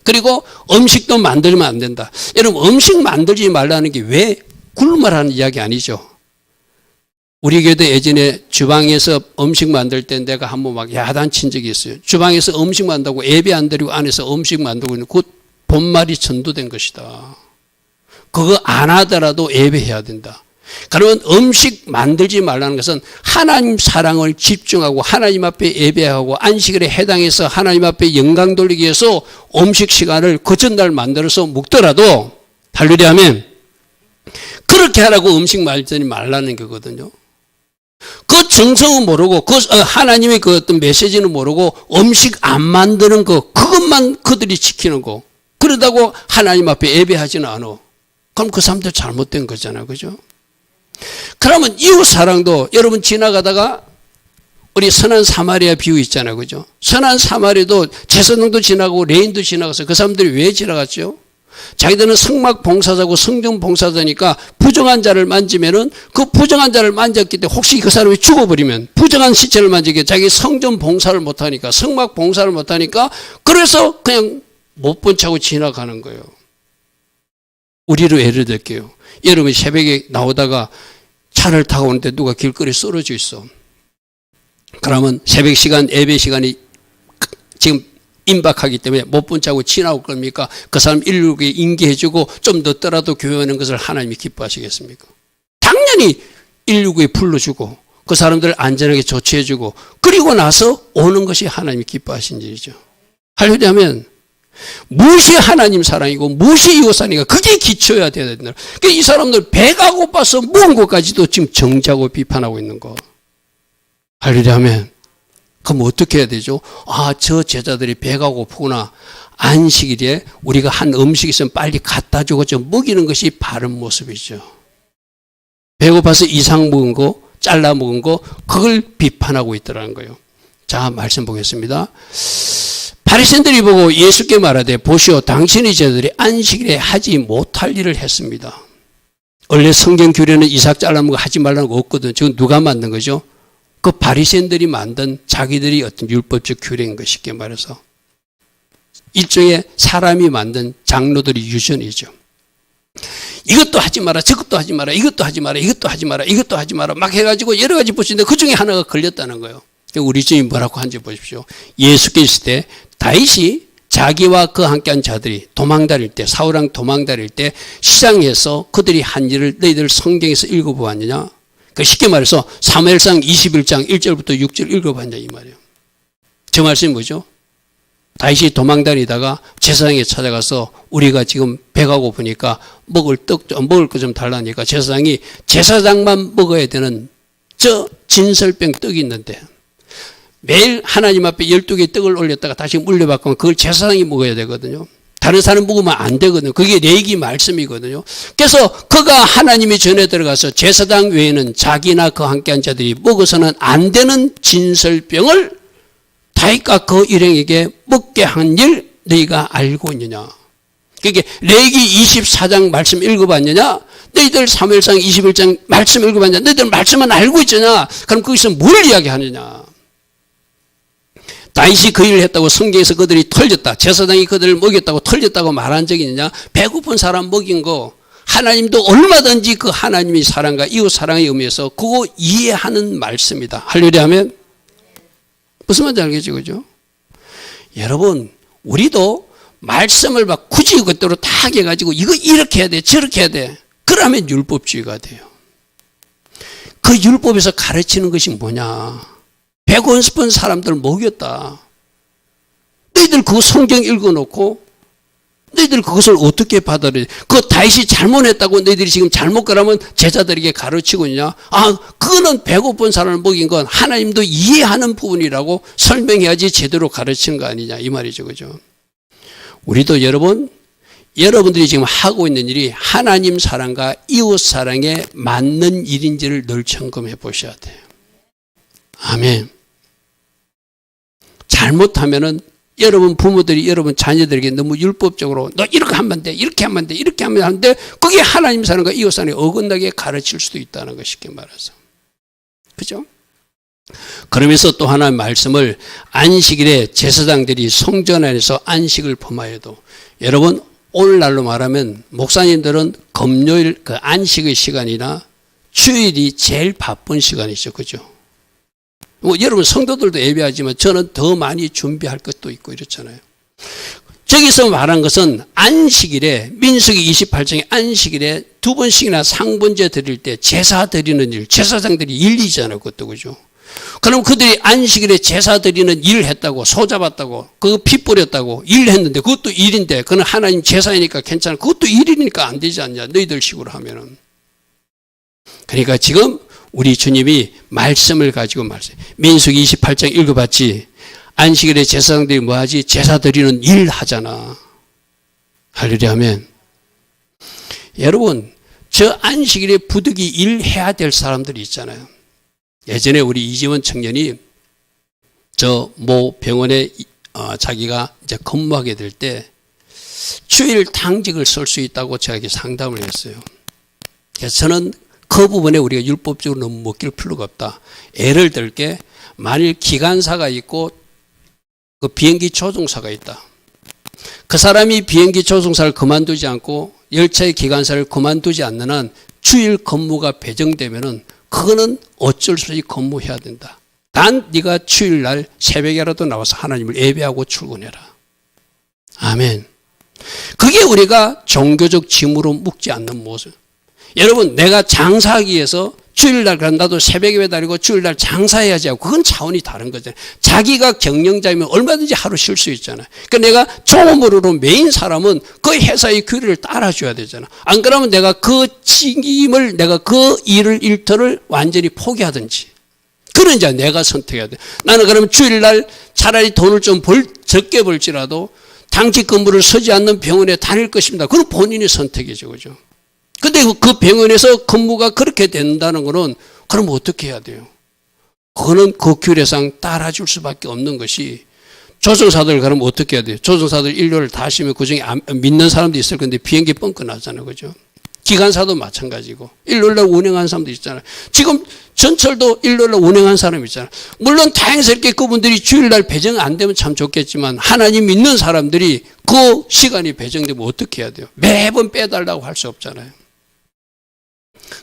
그리고 음식도 만들면 안 된다. 여러분, 음식 만들지 말라는 게 왜 굶으라는 이야기 아니죠. 우리 교회도 예전에 주방에서 음식 만들 때 내가 한번 막 야단친 적이 있어요. 주방에서 음식 만들고 예배 안 드리고 안에서 음식 만들고 있는 그 본말이 전도된 것이다. 그거 안 하더라도 예배해야 된다. 그러면 음식 만들지 말라는 것은 하나님 사랑을 집중하고 하나님 앞에 예배하고 안식일에 해당해서 하나님 앞에 영광 돌리기 위해서 음식 시간을 그 전날 만들어서 먹더라도 할렐루야 하면 그렇게 하라고 음식 만들지 말라는 거거든요. 그 정성은 모르고 그 하나님의 그 어떤 메시지는 모르고 음식 안 만드는 거 그것만 그들이 지키는 거 그러다고 하나님 앞에 예배하지는 않아. 그럼 그 사람들 잘못된 거잖아요. 그죠? 그러면 이웃 사랑도 여러분 지나가다가 우리 선한 사마리아 비유 있잖아요. 그죠? 선한 사마리아도 제사장도 지나가고 레인도 지나가서 그 사람들이 왜 지나갔죠? 자기들은 성막 봉사자고 성전 봉사자니까 부정한 자를 만지면은 그 부정한 자를 만졌기 때문에 혹시 그 사람이 죽어버리면 부정한 시체를 만지게 자기 성전 봉사를 못하니까 성막 봉사를 못하니까 그래서 그냥 못 본 척하고 지나가는 거예요. 우리로 예를 들게요. 여러분 새벽에 나오다가 차를 타고 오는데 누가 길거리에 쓰러져 있어. 그러면 새벽 시간 예배 시간이 지금 임박하기 때문에 못 본 척하고 지나올 겁니까? 그 사람 119에 인계해주고 좀 늦더라도 교회 오는 것을 하나님이 기뻐하시겠습니까? 당연히 119에 불러주고 그 사람들을 안전하게 조치해주고 그리고 나서 오는 것이 하나님이 기뻐하신 일이죠. 할렐루야 하면 무엇이 하나님 사랑이고 무엇이 이웃 사랑이고 그게 기초여야 된다. 그러니까 이 사람들 배가 고파서 먹은 것까지도 지금 정죄하고 비판하고 있는 거. 할렐루야 하면 그럼 어떻게 해야 되죠? 아, 저 제자들이 배가 고프구나. 안식일에 우리가 한 음식이 있으면 빨리 갖다 주고 좀 먹이는 것이 바른 모습이죠. 배고파서 이상 먹은 거, 잘라 먹은 거, 그걸 비판하고 있더라는 거예요. 자, 말씀 보겠습니다. 바리새인들이 보고 예수께 말하되 보시오 당신의 제자들이 안식일에 하지 못할 일을 했습니다. 원래 성경 규례는 이삭 잘라 먹고 하지 말라는 거 없거든. 지금 누가 만든 거죠? 그 바리새인들이 만든 자기들이 어떤 율법적 규례인 것 쉽게 말해서 일종의 사람이 만든 장로들의 유전이죠. 이것도 하지 마라 저것도 하지 마라 이것도 하지 마라 이것도 하지 마라 이것도 하지 마라 막 해가지고 여러 가지 붙이는데 그 중에 하나가 걸렸다는 거예요. 우리 주님이 뭐라고 하는지 보십시오. 예수께 있을 때 다윗이 자기와 그 함께한 자들이 도망다닐 때 사울왕 도망다닐 때 시장에서 그들이 한 일을 너희들 성경에서 읽어보았느냐. 그 쉽게 말해서 사무엘상 21장 1절부터 6절 읽어봤냐 이 말이에요. 저 말씀이 뭐죠? 다윗이 도망다니다가 제사장에 찾아가서 우리가 지금 배가 고프니까 먹을 거 좀 달라니까 제사장이 제사장만 먹어야 되는 저 진설병 떡이 있는데 매일 하나님 앞에 12개의 떡을 올렸다가 다시 물려받고 그걸 제사장이 먹어야 되거든요. 다른 사람 먹으면 안 되거든요. 그게 레위기 말씀이거든요. 그래서 그가 하나님이 전에 들어가서 제사장 외에는 자기나 그 함께한 자들이 먹어서는 안 되는 진설병을 다윗과 그 일행에게 먹게 한 일 너희가 알고 있느냐. 그게 레위기 24장 말씀 읽어봤느냐. 너희들 사무엘상 21장 말씀 읽어봤느냐. 너희들 말씀은 알고 있잖아. 그럼 거기서 뭘 이야기하느냐. 다윗이 그 일을 했다고 성경에서 그들이 털렸다. 제사장이 그들을 먹였다고 털렸다고 말한 적이 있느냐. 배고픈 사람 먹인 거 하나님도 얼마든지 그 하나님의 사랑과 이웃 사랑의 의미에서 그거 이해하는 말씀이다. 할렐루야 하면 무슨 말인지 알겠죠? 그죠? 여러분 우리도 말씀을 막 굳이 그대로 다 해가지고 이거 이렇게 해야 돼 저렇게 해야 돼 그러면 율법주의가 돼요. 그 율법에서 가르치는 것이 뭐냐? 150번 사람들 먹였다. 너희들 그 성경 읽어놓고 너희들 그것을 어떻게 받아들여? 그 다윗이 잘못했다고 너희들이 지금 잘못 가라면 제자들에게 가르치고 있냐? 아, 그거는 배고픈 사람을 먹인 건 하나님도 이해하는 부분이라고 설명해야지 제대로 가르치는 거 아니냐 이 말이죠, 그죠? 우리도 여러분들이 지금 하고 있는 일이 하나님 사랑과 이웃 사랑에 맞는 일인지를 늘 점검해 보셔야 돼요. 아멘. 잘못하면은 여러분 부모들이 여러분 자녀들에게 너무 율법적으로 너 이렇게 하면 안 돼, 이렇게 하면 안 돼, 이렇게 하면 안 돼. 그게 하나님 사랑과 이웃 사랑에 어긋나게 가르칠 수도 있다는 것 쉽게 말해서. 그죠? 그러면서 또 하나의 말씀을 안식일에 제사장들이 성전 안에서 안식을 범하여도 여러분 오늘날로 말하면 목사님들은 금요일 그 안식의 시간이나 주일이 제일 바쁜 시간이죠. 그죠? 뭐 여러분 성도들도 예배하지만 저는 더 많이 준비할 것도 있고 이렇잖아요. 저기서 말한 것은 안식일에 민수기 28장의 안식일에 2번씩이나 상번제 드릴 때 제사 드리는 일, 제사장들이 일이잖아요. 그것도 그죠? 그럼 그들이 안식일에 제사 드리는 일을 했다고, 소 잡았다고, 그거 피 뿌렸다고 일했는데 그것도 일인데 그건 하나님 제사이니까 괜찮아. 그것도 일이니까 안 되지 않냐. 너희들 식으로 하면은. 그러니까 지금 우리 주님이 말씀을 가지고 말씀. 민수기 28장 읽어봤지? 안식일에 제사장들이 뭐하지? 제사 드리는 일 하잖아. 할렐루야 하면. 여러분, 저 안식일에 부득이 일해야 될 사람들이 있잖아요. 예전에 우리 이지원 청년이 저 모 병원에 자기가 이제 근무하게 될 때 주일 당직을 쓸 수 있다고 저에게 상담을 했어요. 그래서 저는 그 부분에 우리가 율법적으로 너무 먹길 필요가 없다. 예를 들게 만일 기관사가 있고 그 비행기 조종사가 있다. 그 사람이 비행기 조종사를 그만두지 않고 열차의 기관사를 그만두지 않는 한 주일 근무가 배정되면은 그거는 어쩔 수 없이 근무해야 된다. 단 네가 주일날 새벽에라도 나와서 하나님을 예배하고 출근해라. 아멘. 그게 우리가 종교적 짐으로 묶지 않는 모습. 여러분 내가 장사하기 위해서 주일날 나도 새벽에 예배 다니고 주일날 장사해야지 하고 그건 차원이 다른 거잖아요. 자기가 경영자이면 얼마든지 하루 쉴 수 있잖아요. 그러니까 내가 종업으로 메인 사람은 그 회사의 규례를 따라줘야 되잖아. 안 그러면 내가 그 책임을 내가 그 일터를 완전히 포기하든지 그런 자 내가 선택해야 돼. 나는 그러면 주일날 차라리 돈을 좀 적게 벌지라도 당직 근무를 서지 않는 병원에 다닐 것입니다. 그건 본인의 선택이죠. 그죠? 근데 그 병원에서 근무가 그렇게 된다는 거는 그럼 어떻게 해야 돼요? 그거는 그 규례상 따라줄 수밖에 없는 것이 조종사들 그러면 어떻게 해야 돼요? 조종사들 일요일 다 쉬면 그중에 믿는 사람도 있을 건데 비행기 뻥끗 나잖아요. 그죠? 기관사도 마찬가지고 일요일날 운행하는 사람도 있잖아요. 지금 전철도 일요일날 운행하는 사람 있잖아요. 물론 다행스럽게 그분들이 주일날 배정 안 되면 참 좋겠지만 하나님 믿는 사람들이 그 시간이 배정되면 어떻게 해야 돼요? 매번 빼달라고 할 수 없잖아요.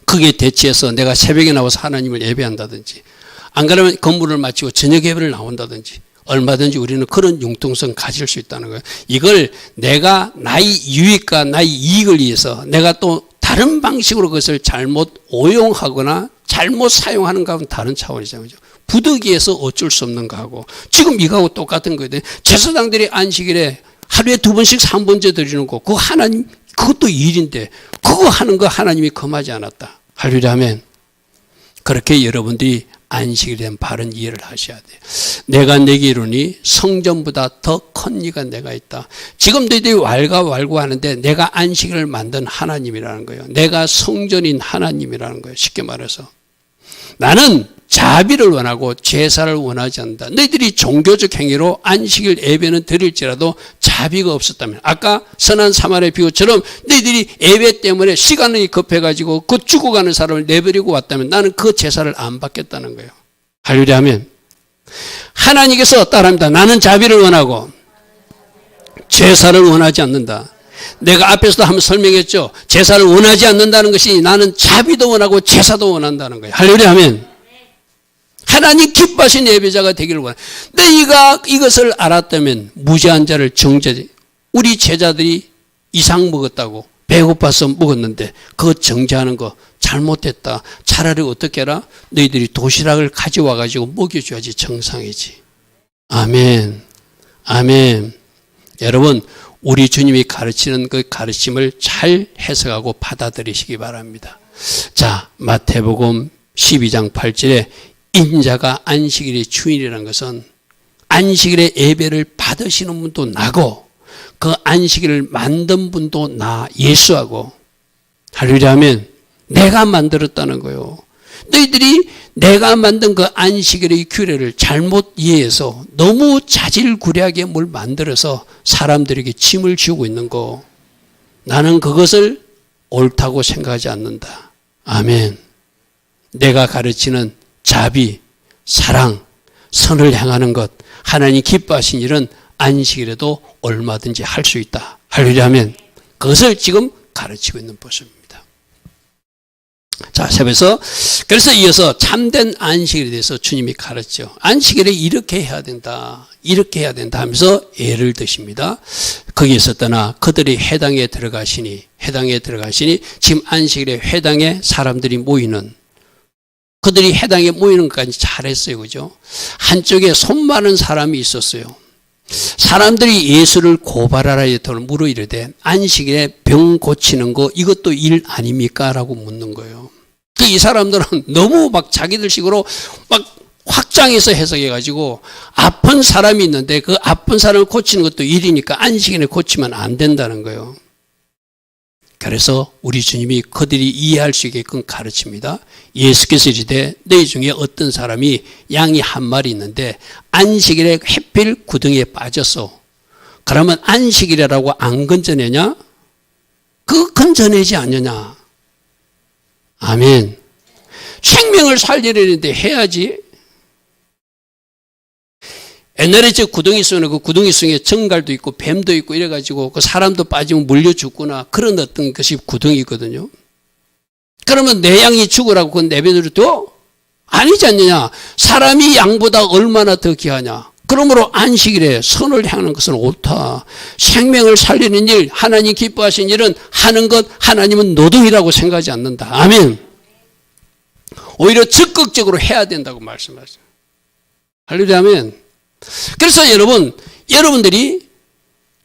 그게 대체해서 내가 새벽에 나와서 하나님을 예배한다든지 안 그러면 건물을 마치고 저녁 예배를 나온다든지 얼마든지 우리는 그런 융통성 가질 수 있다는 거예요. 이걸 내가 나의 유익과 나의 이익을 위해서 내가 또 다른 방식으로 그것을 잘못 오용하거나 잘못 사용하는 거하고는 다른 차원이잖아요. 부득이해서 어쩔 수 없는 거하고 지금 이거하고 똑같은 거예요. 제사장들이 안식일에 하루에 2번씩 3번째 드리는 거 그거 하나님 그것도 일인데 그거 하는 거 하나님이 금하지 않았다. 할렐루야 아멘. 그렇게 여러분들이 안식에 대한 바른 이해를 하셔야 돼요. 내가 내게 이루니 성전보다 더 큰 이가 내가 있다. 지금 너희들이 왈가왈부하는데 내가 안식일을 만든 하나님이라는 거예요. 내가 성전인 하나님이라는 거예요. 쉽게 말해서 나는 자비를 원하고 제사를 원하지 않는다. 너희들이 종교적 행위로 안식일 예배는 드릴지라도 자비가 없었다면 아까 선한 사마리아 비유처럼 너희들이 예배 때문에 시간이 급해가지고 그 죽어가는 사람을 내버리고 왔다면 나는 그 제사를 안 받겠다는 거예요. 할렐루야 하면 하나님께서 따라합니다. 나는 자비를 원하고 제사를 원하지 않는다. 내가 앞에서도 한번 설명했죠. 제사를 원하지 않는다는 것이 나는 자비도 원하고 제사도 원한다는 거예요. 할렐루야 하면 하나님 기뻐하신 예배자가 되기를 원해. 너희가 이것을 알았다면 무죄한 자를 정죄. 우리 제자들이 이상 먹었다고 배고파서 먹었는데 그거 정죄하는 거 잘못됐다. 차라리 어떻게 해라? 너희들이 도시락을 가져와 가지고 먹여줘야지 정상이지. 아멘. 아멘. 여러분, 우리 주님이 가르치는 그 가르침을 잘 해석하고 받아들이시기 바랍니다. 자, 마태복음 12장 8절에 인자가 안식일의 주인이라는 것은 안식일의 예배를 받으시는 분도 나고 그 안식일을 만든 분도 나 예수하고, 할렐루야 하면 내가 만들었다는 거예요. 너희들이 내가 만든 그 안식일의 규례를 잘못 이해해서 너무 자질구레하게 뭘 만들어서 사람들에게 짐을 지우고 있는 거, 나는 그것을 옳다고 생각하지 않는다. 아멘. 내가 가르치는 자비, 사랑, 선을 향하는 것, 하나님 기뻐하신 일은 안식일에도 얼마든지 할 수 있다. 할렐루야 하면 그것을 지금 가르치고 있는 모습입니다. 자, 그래서 이어서 참된 안식일에 대해서 주님이 가르쳐. 안식일에 이렇게 해야 된다. 이렇게 해야 된다 하면서 예를 드십니다. 거기에서 떠나 그들이 회당에 들어가시니 지금 안식일에 회당에 사람들이 모이는, 그들이 회당에 모이는 것까지 잘했어요. 그죠? 한쪽에 손 많은 사람이 있었어요. 사람들이 예수를 고발하라 했더니 물어 이르되 안식일에 병 고치는 거 이것도 일 아닙니까? 라고 묻는 거예요. 이 사람들은 너무 막 자기들 식으로 막 확장해서 해석해가지고 아픈 사람이 있는데 그 아픈 사람을 고치는 것도 일이니까 안식일에 고치면 안 된다는 거예요. 그래서 우리 주님이 그들이 이해할 수 있게끔 가르칩니다. 예수께서 이르되 너희 중에 어떤 사람이 양이 한 마리 있는데 안식일에 해필 구덩이에 빠졌어. 그러면 안식일이라고 안 건져내냐? 그거 건져내지 않느냐? 아멘. 생명을 살리려는데 해야지. 옛날에 저 구덩이 속에 그 구덩이 속에 정갈도 있고 뱀도 있고 이래가지고 그 사람도 빠지면 물려 죽거나 그런 어떤 것이 구덩이거든요. 그러면 내 양이 죽으라고 그건 내버려둬? 아니지 않느냐. 사람이 양보다 얼마나 더 귀하냐. 그러므로 안식일에 선을 향하는 것은 옳다. 생명을 살리는 일, 하나님 기뻐하신 일은 하는 것 하나님은 노동이라고 생각하지 않는다. 아멘. 오히려 적극적으로 해야 된다고 말씀하세요. 할렐루야 아멘. 그래서 여러분들이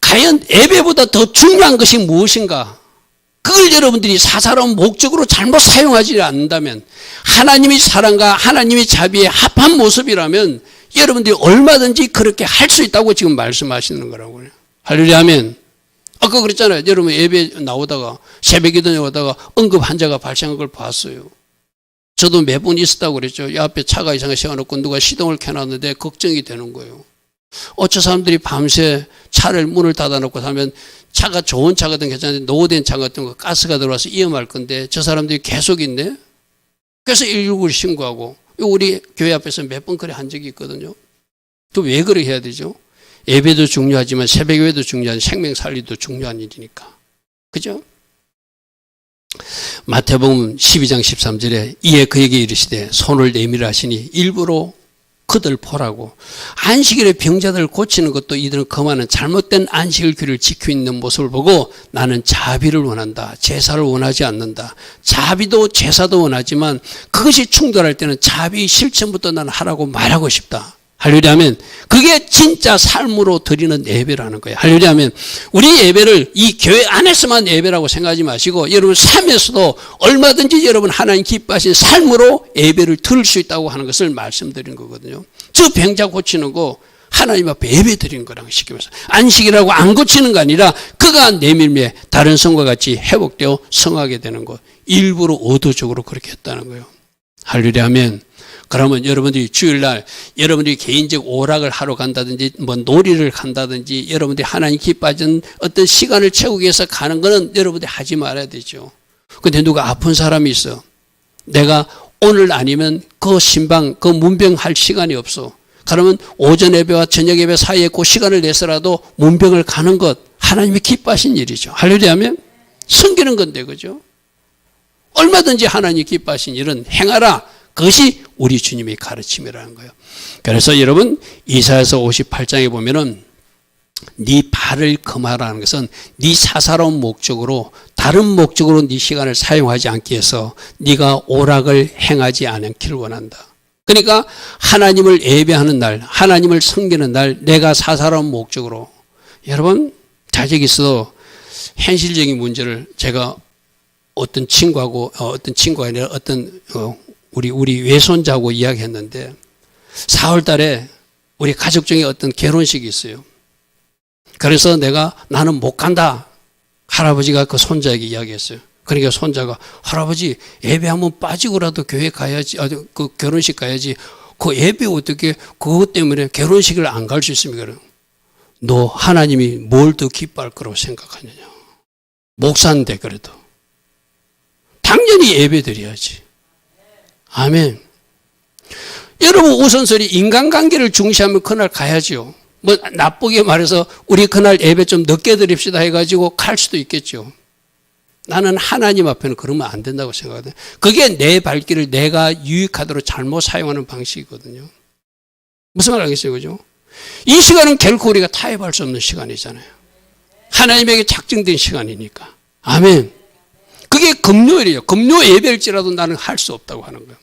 과연 예배보다 더 중요한 것이 무엇인가? 그걸 여러분들이 사사로운 목적으로 잘못 사용하지 않는다면, 하나님의 사랑과 하나님의 자비에 합한 모습이라면 여러분들이 얼마든지 그렇게 할 수 있다고 지금 말씀하시는 거라고요. 할렐루야 아멘. 아까 그랬잖아요. 여러분 예배 나오다가 새벽기도 나오다가 응급 환자가 발생한 걸 봤어요. 저도 몇 번 있었다고 그랬죠. 이 앞에 차가 이상하게 세워놓고 누가 시동을 켜놨는데 걱정이 되는 거예요. 어쩌 사람들이 밤새 차를 문을 닫아놓고 하면 차가 좋은 차거든 괜찮은데 노후된 차 같은 거 가스가 들어와서 위험할 건데 저 사람들이 계속 있네. 그래서 119를 신고하고 우리 교회 앞에서 몇 번 그래 한 적이 있거든요. 또 왜 그래 해야 되죠? 예배도 중요하지만 새벽 예배도 중요한 생명 살리도 중요한 일이니까. 그죠? 마태복음 12장 13절에 이에 그에게 이르시되 손을 내밀어 하시니 일부러 그들 보라고. 안식일에 병자들을 고치는 것도 이들은 그만한 잘못된 안식일 규를 지키고 있는 모습을 보고 나는 자비를 원한다. 제사를 원하지 않는다. 자비도 제사도 원하지만 그것이 충돌할 때는 자비 실천부터 나는 하라고 말하고 싶다. 할렐루야 하면 그게 진짜 삶으로 드리는 예배라는 거예요. 할렐루야 하면 우리 예배를 이 교회 안에서만 예배라고 생각하지 마시고 여러분 삶에서도 얼마든지 여러분 하나님 기뻐하신 삶으로 예배를 드릴 수 있다고 하는 것을 말씀드리는 거거든요. 저 병자 고치는 거 하나님 앞에 예배 드리는 거라고 쉽게 말해서 안식이라고 안 고치는 거 아니라 그가 내밀매 다른 성과 같이 회복되어 성하게 되는 거 일부러 의도적으로 그렇게 했다는 거예요. 할렐루야 하면 그러면 여러분들이 주일날 여러분들이 개인적 오락을 하러 간다든지 뭐 놀이를 간다든지 여러분들이 하나님 기뻐하는 어떤 시간을 채우기 위해서 가는 거는 여러분들이 하지 말아야 되죠. 근데 누가 아픈 사람이 있어. 내가 오늘 아니면 그 신방 그 문병할 시간이 없어. 그러면 오전 예배와 저녁 예배 사이에 그 시간을 내서라도 문병을 가는 것 하나님이 기뻐하신 일이죠. 할렐루야 하면 섬기는 건데 그죠? 얼마든지 하나님이 기뻐하신 일은 행하라. 그것이 우리 주님의 가르침이라는 거예요. 그래서 여러분 이사야서 58장에 보면은 네 발을 금하라는 것은 네 사사로운 목적으로 다른 목적으로 네 시간을 사용하지 않기 위해서 네가 오락을 행하지 않기를 원한다. 그러니까 하나님을 예배하는 날, 하나님을 섬기는 날 내가 사사로운 목적으로, 여러분 자격이 있어도 현실적인 문제를 제가 어떤 친구가 아니라 어떤 우리 외손자하고 이야기했는데 4월 달에 우리 가족 중에 어떤 결혼식이 있어요. 그래서 나는 못 간다. 할아버지가 그 손자에게 이야기했어요. 그러니까 손자가 할아버지 예배 한번 빠지고라도 교회 가야지, 그 결혼식 가야지. 그 예배 어떻게 그것 때문에 결혼식을 안 갈 수 있습니까? 너 하나님이 뭘 더 기뻐할 거라고 생각하느냐. 목사인데 그래도. 당연히 예배 드려야지. 아멘. 여러분 우선순위 인간관계를 중시하면 그날 가야죠. 뭐 나쁘게 말해서 우리 그날 예배 좀 늦게 드립시다 해가지고 갈 수도 있겠죠. 나는 하나님 앞에는 그러면 안 된다고 생각하거든요. 그게 내 발길을 내가 유익하도록 잘못 사용하는 방식이거든요. 무슨 말 알겠어요? 그죠? 이 시간은 결코 우리가 타협할 수 없는 시간이잖아요. 하나님에게 작정된 시간이니까. 아멘. 그게 금요일이에요. 금요 예배일지라도 나는 할 수 없다고 하는 거예요.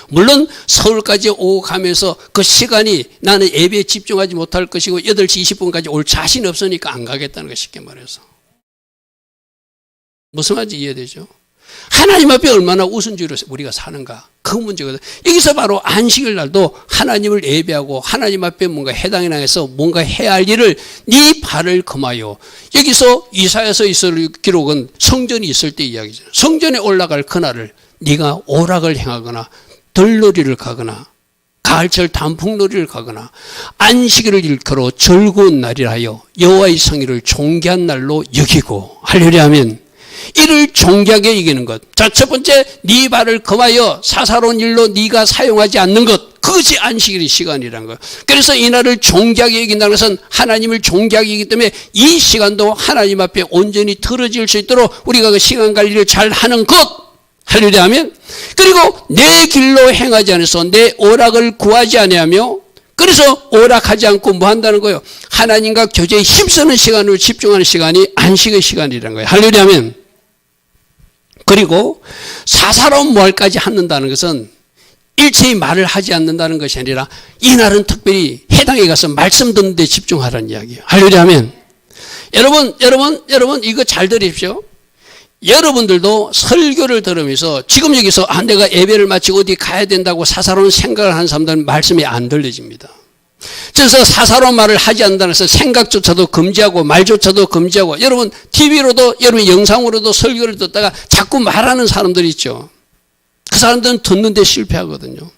물론 서울까지 오고 가면서 그 시간이 나는 예배에 집중하지 못할 것이고 8시 20분까지 올 자신이 없으니까 안 가겠다는 거 쉽게 말해서. 무슨 말인지 이해되죠? 하나님 앞에 얼마나 우선주의로 우리가 사는가, 그 문제거든. 여기서 바로 안식일 날도 하나님을 예배하고 하나님 앞에 뭔가 해당이 나해서 뭔가 해야 할 일을 네 발을 금하여. 여기서 이사야서 있을 기록은 성전이 있을 때 이야기잖아요. 성전에 올라갈 그날을 네가 오락을 행하거나 들놀이를 가거나 가을철 단풍놀이를 가거나 안식일을 일컬어 즐거운 날이라 하여 여호와의 성일을 존귀한 날로 여기고 할렐루야 하면 이를 존귀하게 여기는 것. 자, 첫 번째, 네 발을 금하여 사사로운 일로 네가 사용하지 않는 것. 그것이 안식일의 시간이라는 거예요. 그래서 이 날을 존귀하게 여긴다는 것은 하나님을 존귀하게 여기기 때문에 이 시간도 하나님 앞에 온전히 틀어질 수 있도록 우리가 그 시간 관리를 잘 하는 것. 할렐루야 하면, 그리고 내 길로 행하지 않아서 내 오락을 구하지 아니하며, 그래서 오락하지 않고 뭐 한다는 거예요? 하나님과 교제에 힘쓰는 시간으로 집중하는 시간이 안식의 시간이라는 거예요. 할렐루야 하면, 그리고 사사로운 모할까지 갖는다는 것은 일체의 말을 하지 않는다는 것이 아니라 이 날은 특별히 해당에 가서 말씀 듣는 데 집중하라는 이야기예요. 할렐루야 하면, 여러분 이거 잘 들으십시오. 여러분들도 설교를 들으면서 지금 여기서 내가 예배를 마치고 어디 가야 된다고 사사로운 생각을 하는 사람들은 말씀이 안 들려집니다. 그래서 사사로운 말을 하지 않는다는 것은 생각조차도 금지하고 말조차도 금지하고, 여러분 TV로도 여러분 영상으로도 설교를 듣다가 자꾸 말하는 사람들이 있죠. 그 사람들은 듣는데 실패하거든요.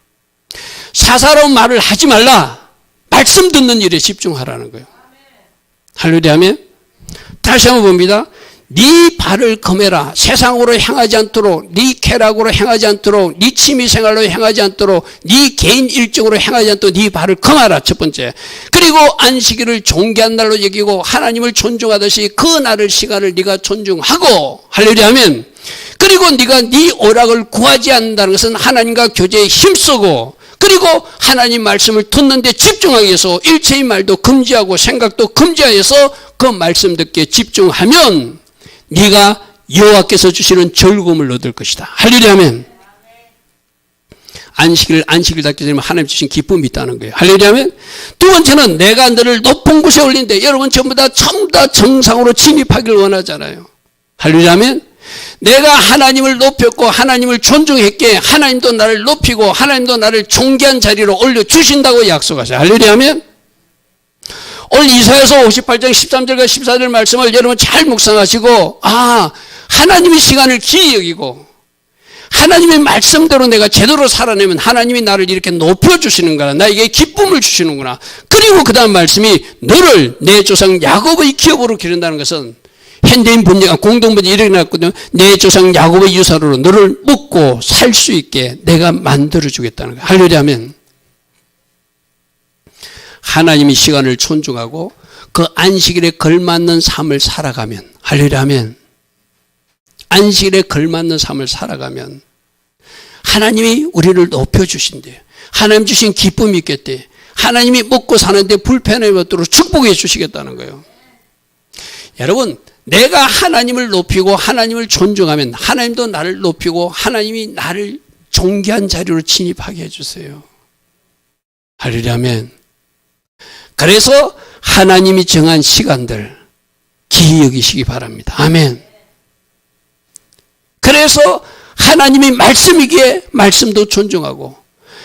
사사로운 말을 하지 말라. 말씀 듣는 일에 집중하라는 거예요. 할렐루야 하면, 다시 한번 봅니다. 네 발을 금해라. 세상으로 향하지 않도록, 네 쾌락으로 향하지 않도록, 네 취미생활로 향하지 않도록, 네 개인 일적으로 향하지 않도록 네 발을 금하라. 첫 번째. 그리고 안식일을 존귀한 날로 여기고 하나님을 존중하듯이 그 날을 시간을 네가 존중하고, 할렐루야 하면, 그리고 네가 네 오락을 구하지 않는다는 것은 하나님과 교제에 힘쓰고, 그리고 하나님 말씀을 듣는 데 집중하기 위해서 일체의 말도 금지하고 생각도 금지하여서 그 말씀 듣기에 집중하면 네가 여호와께서 주시는 즐거움을 얻을 것이다. 할렐루야 하면, 안식일 닫게 되면 하나님 주신 기쁨이 있다는 거예요. 할렐루야 하면, 두 번째는 내가 너를 높은 곳에 올린데, 여러분 전부 다 정상으로 진입하기를 원하잖아요. 할렐루야 하면, 내가 하나님을 높였고 하나님을 존중했기에 하나님도 나를 높이고 하나님도 나를 존귀한 자리로 올려주신다고 약속하세요. 할렐루야 하면, 오늘 이사야서 58장 13절과 14절 말씀을 여러분 잘 묵상하시고, 하나님의 시간을 귀히 여기고 하나님의 말씀대로 내가 제대로 살아내면 하나님이 나를 이렇게 높여주시는구나, 나에게 기쁨을 주시는구나. 그리고 그 다음 말씀이 너를 내 조상 야곱의 기업으로 기른다는 것은 현대인 분쟁, 공동분쟁이 일어났거든요. 내 조상 야곱의 유사로 너를 먹고 살 수 있게 내가 만들어주겠다는 거예요. 할렐루야 하면, 하나님의 시간을 존중하고 그 안식일에 걸맞는 삶을 살아가면, 할렐루야 하면, 안식일에 걸맞는 삶을 살아가면 하나님이 우리를 높여주신대요. 하나님 주신 기쁨이 있겠대. 하나님이 먹고 사는데 불편함이 없도록 축복해 주시겠다는 거예요. 여러분, 내가 하나님을 높이고 하나님을 존중하면 하나님도 나를 높이고 하나님이 나를 존귀한 자리로 진입하게 해주세요. 하려면 그래서 하나님이 정한 시간들 기이 여기시기 바랍니다. 아멘. 그래서 하나님이 말씀이기에 말씀도 존중하고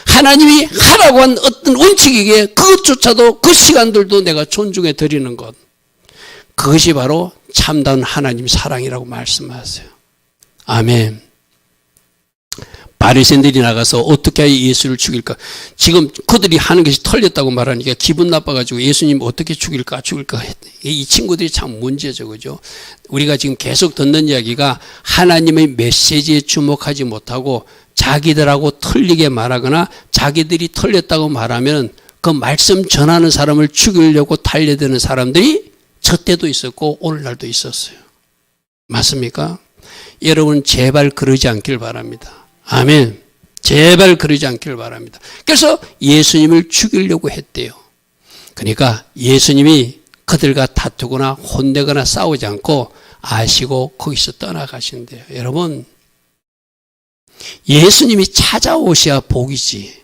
하나님이 하라고 한 어떤 원칙이기에 그것조차도 그 시간들도 내가 존중해 드리는 것, 그것이 바로 참다운 하나님 사랑이라고 말씀하세요. 아멘. 바리새인들이 나가서 어떻게 하여 예수를 죽일까? 지금 그들이 하는 것이 틀렸다고 말하니까 기분 나빠가지고 예수님 어떻게 죽일까 이 친구들이 참 문제죠. 그죠? 우리가 지금 계속 듣는 이야기가 하나님의 메시지에 주목하지 못하고 자기들하고 틀리게 말하거나 자기들이 틀렸다고 말하면 그 말씀 전하는 사람을 죽이려고 달려드는 사람들이 저 때도 있었고 오늘날도 있었어요. 맞습니까? 여러분 제발 그러지 않길 바랍니다. 아멘. 제발 그러지 않길 바랍니다. 그래서 예수님을 죽이려고 했대요. 그러니까 예수님이 그들과 다투거나 혼내거나 싸우지 않고 아시고 거기서 떠나가신대요. 여러분, 예수님이 찾아오셔야 복이지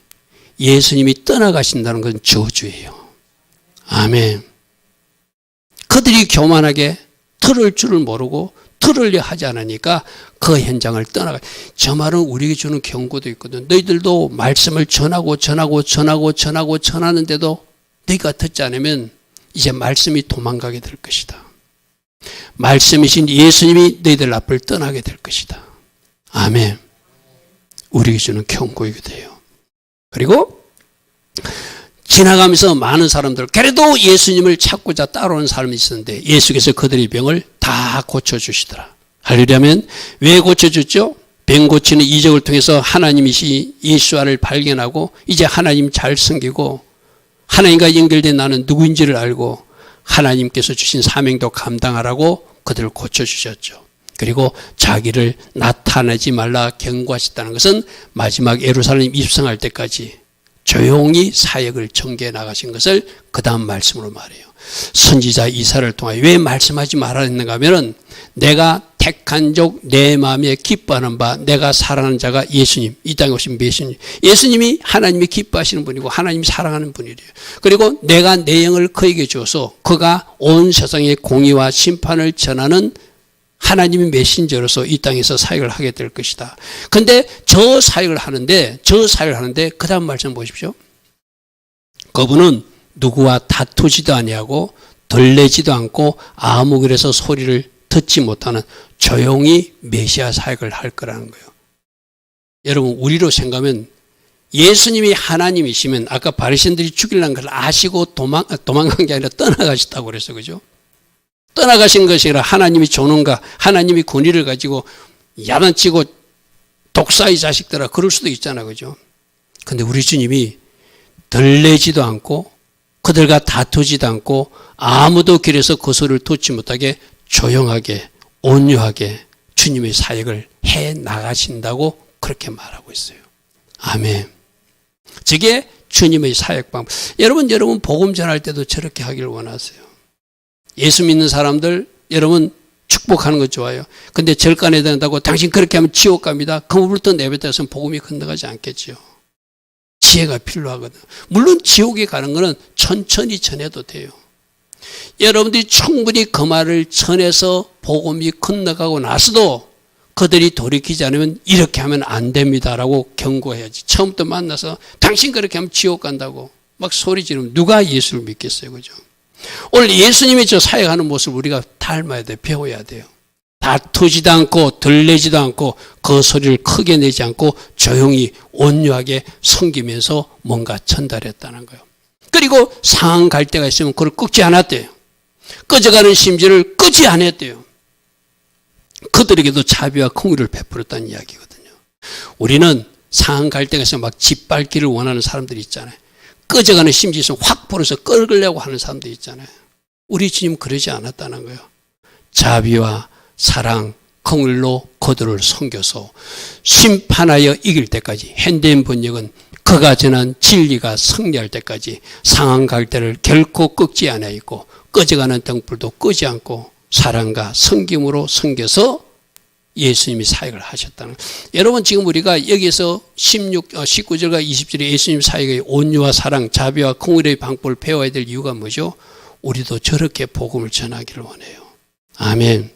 예수님이 떠나가신다는 건 저주예요. 아멘. 그들이 교만하게 틀을 줄을 모르고 틀으려 하지 않으니까 그 현장을 떠나가. 저 말은 우리에게 주는 경고도 있거든. 너희들도 말씀을 전하는데도 너희가 듣지 않으면 이제 말씀이 도망가게 될 것이다. 말씀이신 예수님이 너희들 앞을 떠나게 될 것이다. 아멘. 우리에게 주는 경고이기도 해요. 그리고 지나가면서 많은 사람들, 그래도 예수님을 찾고자 따라오는 사람이 있었는데 예수께서 그들의 병을 다 고쳐주시더라. 하려면 왜 고쳐줬죠? 병 고치는 이적을 통해서 하나님이시 예수와를 발견하고 이제 하나님 잘 섬기고 하나님과 연결된 나는 누구인지를 알고 하나님께서 주신 사명도 감당하라고 그들을 고쳐주셨죠. 그리고 자기를 나타내지 말라 경고하셨다는 것은 마지막 예루살렘 입성할 때까지 조용히 사역을 전개해 나가신 것을 그 다음 말씀으로 말해요. 선지자 이사야를 통하여 왜 말씀하지 말아야 했는가 하면은 내가 택한 족 내 마음에 기뻐하는 바 내가 사랑하는 자가 예수님, 이 땅에 오신 메시님. 예수님이 하나님이 기뻐하시는 분이고 하나님이 사랑하는 분이래요. 그리고 내가 내 영을 그에게 주어서 그가 온 세상의 공의와 심판을 전하는 하나님의 메신저로서 이 땅에서 사역을 하게 될 것이다. 근데 저 사역을 하는데 그 다음 말씀 보십시오. 그분은 누구와 다투지도 아니하고 들레지도 않고 아무 길에서 소리를 듣지 못하는 조용히 메시아 사역을 할 거라는 거예요. 여러분, 우리로 생각하면 예수님이 하나님이시면 아까 바리새인들이 죽이려는 걸 아시고 도망간 게 아니라 떠나가셨다고 그랬어요. 그죠? 떠나가신 것이 아니라 하나님이 조는가, 하나님이 권위를 가지고 야단치고 독사의 자식들아 그럴 수도 있잖아. 그죠? 근데 우리 주님이 들레지도 않고 그들과 다투지도 않고 아무도 길에서 그 소리를 듣지 못하게 조용하게 온유하게 주님의 사역을 해 나가신다고 그렇게 말하고 있어요. 아멘. 저게 주님의 사역 방법. 여러분 복음 전할 때도 저렇게 하기를 원하세요. 예수 믿는 사람들 여러분 축복하는 것 좋아요. 근데 절간에 된다고 당신 그렇게 하면 지옥 갑니다. 그물부터 내뱉어서는 복음이 건너가지 않겠죠. 지혜가 필요하거든. 물론 지옥에 가는 것은 천천히 전해도 돼요. 여러분들이 충분히 그 말을 전해서 복음이 건너가고 나서도 그들이 돌이키지 않으면 이렇게 하면 안 됩니다라고 경고해야지. 처음부터 만나서 당신 그렇게 하면 지옥 간다고 막 소리 지르면 누가 예수를 믿겠어요. 그죠? 오늘 예수님이 저 사역하는 모습을 우리가 닮아야 돼. 배워야 돼요. 다투지도 않고 들레지도 않고 그 소리를 크게 내지 않고 조용히 온유하게 섬기면서 뭔가 전달했다는 거예요. 그리고 상한 갈 때가 있으면 그걸 끄지 않았대요. 꺼져가는 심지를 끄지 않았대요. 그들에게도 자비와 긍휼을 베풀었다는 이야기거든요. 우리는 상한 갈 때가 있으면 막 짓밟기를 원하는 사람들이 있잖아요. 꺼져가는 심지 있으면 확 불어서 끌려고 하는 사람들이 있잖아요. 우리 주님 그러지 않았다는 거예요. 자비와 사랑, 긍휼로 그들을 섬겨서 심판하여 이길 때까지. 현대인 번역은 그가 전한 진리가 승리할 때까지 상한 갈대를 결코 꺾지 않아 있고 꺼져가는 등불도 끄지 않고 사랑과 섬김으로 섬겨서 예수님이 사역을 하셨다는 거예요. 여러분 지금 우리가 여기서 19절과 20절에 예수님 사역의 온유와 사랑, 자비와 긍휼의 방법을 배워야 될 이유가 뭐죠? 우리도 저렇게 복음을 전하기를 원해요. 아멘.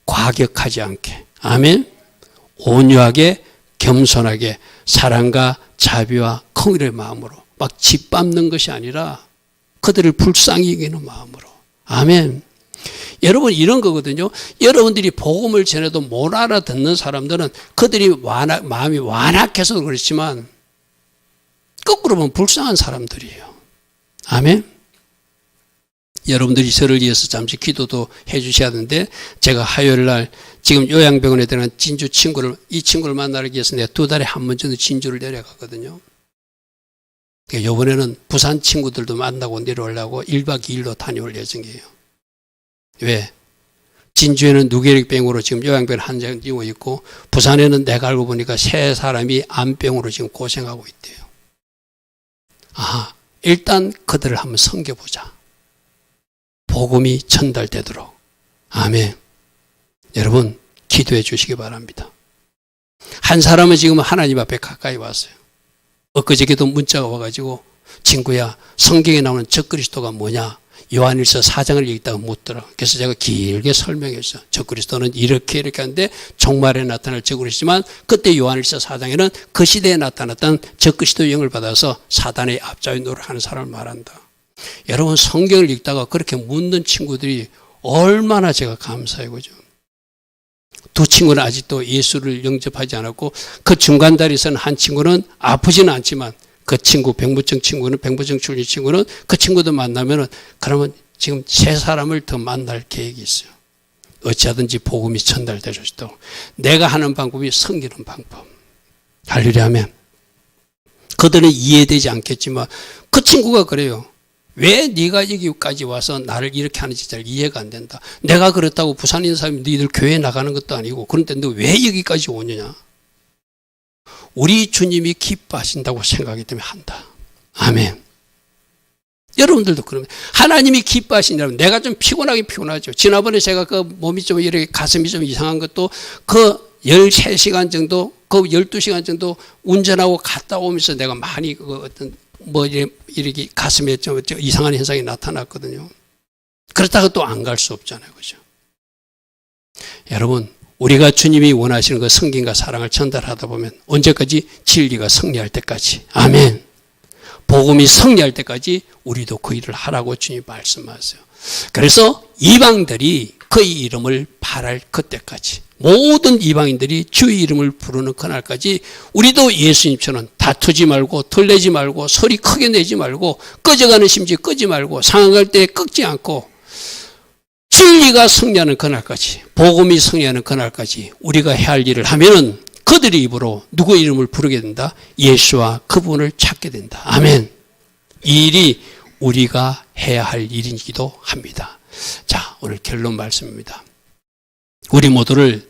과격하지 않게, 아멘. 온유하게, 겸손하게, 사랑과 자비와 긍휼의 마음으로 막 짓밟는 것이 아니라 그들을 불쌍히 여기는 마음으로. 아멘. 여러분 이런 거거든요. 여러분들이 복음을 전해도 못 알아듣는 사람들은 그들이 마음이 완악해서 그렇지만 거꾸로 보면 불쌍한 사람들이에요. 아멘. 여러분들이 저를 위해서 잠시 기도도 해 주셔야 하는데, 제가 화요일 날 지금 요양병원에 들어간 진주 이 친구를 만나기 위해서 내가 2달에 한 번 정도 진주를 내려가거든요. 이번에는 부산 친구들도 만나고 내려오려고 1박 2일로 다녀올 예정이에요. 왜? 진주에는 누계릭병으로 지금 요양병원 환자가 뛰고 있고, 부산에는 내가 알고 보니까 3사람이 암병으로 지금 고생하고 있대요. 일단 그들을 한번 섬겨보자. 복음이 전달되도록. 아멘. 여러분 기도해 주시기 바랍니다. 한 사람은 지금 하나님 앞에 가까이 왔어요. 엊그저께도 문자가 와가지고, 친구야 성경에 나오는 적그리스도가 뭐냐, 요한일서 4장을 읽다가 묻더라. 그래서 제가 길게 설명했어요. 적그리스도는 이렇게 하는데 종말에 나타날 적그리스도지만, 그때 요한일서 4장에는 그 시대에 나타났던 적그리스도의 영을 받아서 사단의 앞좌에 노릇하는 사람을 말한다. 여러분 성경을 읽다가 그렇게 묻는 친구들이 얼마나 제가 감사해요. 그죠? 2 친구는 아직도 예수를 영접하지 않았고, 그 중간 다리에서는 한 친구는 아프지는 않지만, 그 친구 병무증 출신 친구는 그 친구도 만나면은 그러면 지금 3사람을 더 만날 계획이 있어요. 어찌하든지 복음이 전달될 수 있도록 내가 하는 방법이 섬기는 방법. 할렐루야 하면 그들은 이해되지 않겠지만 그 친구가 그래요. 왜 네가 여기까지 와서 나를 이렇게 하는지 잘 이해가 안 된다. 내가 그렇다고 부산에 있는 사람이 너희들 교회에 나가는 것도 아니고, 그런데 너 왜 여기까지 오느냐. 우리 주님이 기뻐하신다고 생각하기 때문에 한다. 아멘. 여러분들도 그러면 하나님이 기뻐하신다면, 내가 좀 피곤하죠. 지난번에 제가 그 몸이 좀 이렇게 가슴이 좀 이상한 것도 그 13시간 정도, 그 12시간 정도 운전하고 갔다 오면서 내가 많이 그 어떤 이렇게 가슴에 좀 이상한 현상이 나타났거든요. 그렇다고 또 안 갈 수 없잖아요. 그죠? 여러분, 우리가 주님이 원하시는 그 성김과 사랑을 전달하다 보면 언제까지? 진리가 승리할 때까지. 아멘. 복음이 승리할 때까지 우리도 그 일을 하라고 주님 말씀하세요. 그래서 이방들이 그의 이름을 바랄 그때까지, 모든 이방인들이 주의 이름을 부르는 그날까지 우리도 예수님처럼 다투지 말고 털내지 말고 소리 크게 내지 말고 꺼져가는 심지 끄지 말고 상할 때 꺾지 않고 진리가 승리하는 그날까지, 복음이 승리하는 그날까지 우리가 해야 할 일을 하면은 그들의 입으로 누구의 이름을 부르게 된다? 예수와 그분을 찾게 된다. 아멘. 이 일이 우리가 해야 할 일이기도 합니다. 자, 오늘 결론 말씀입니다. 우리 모두를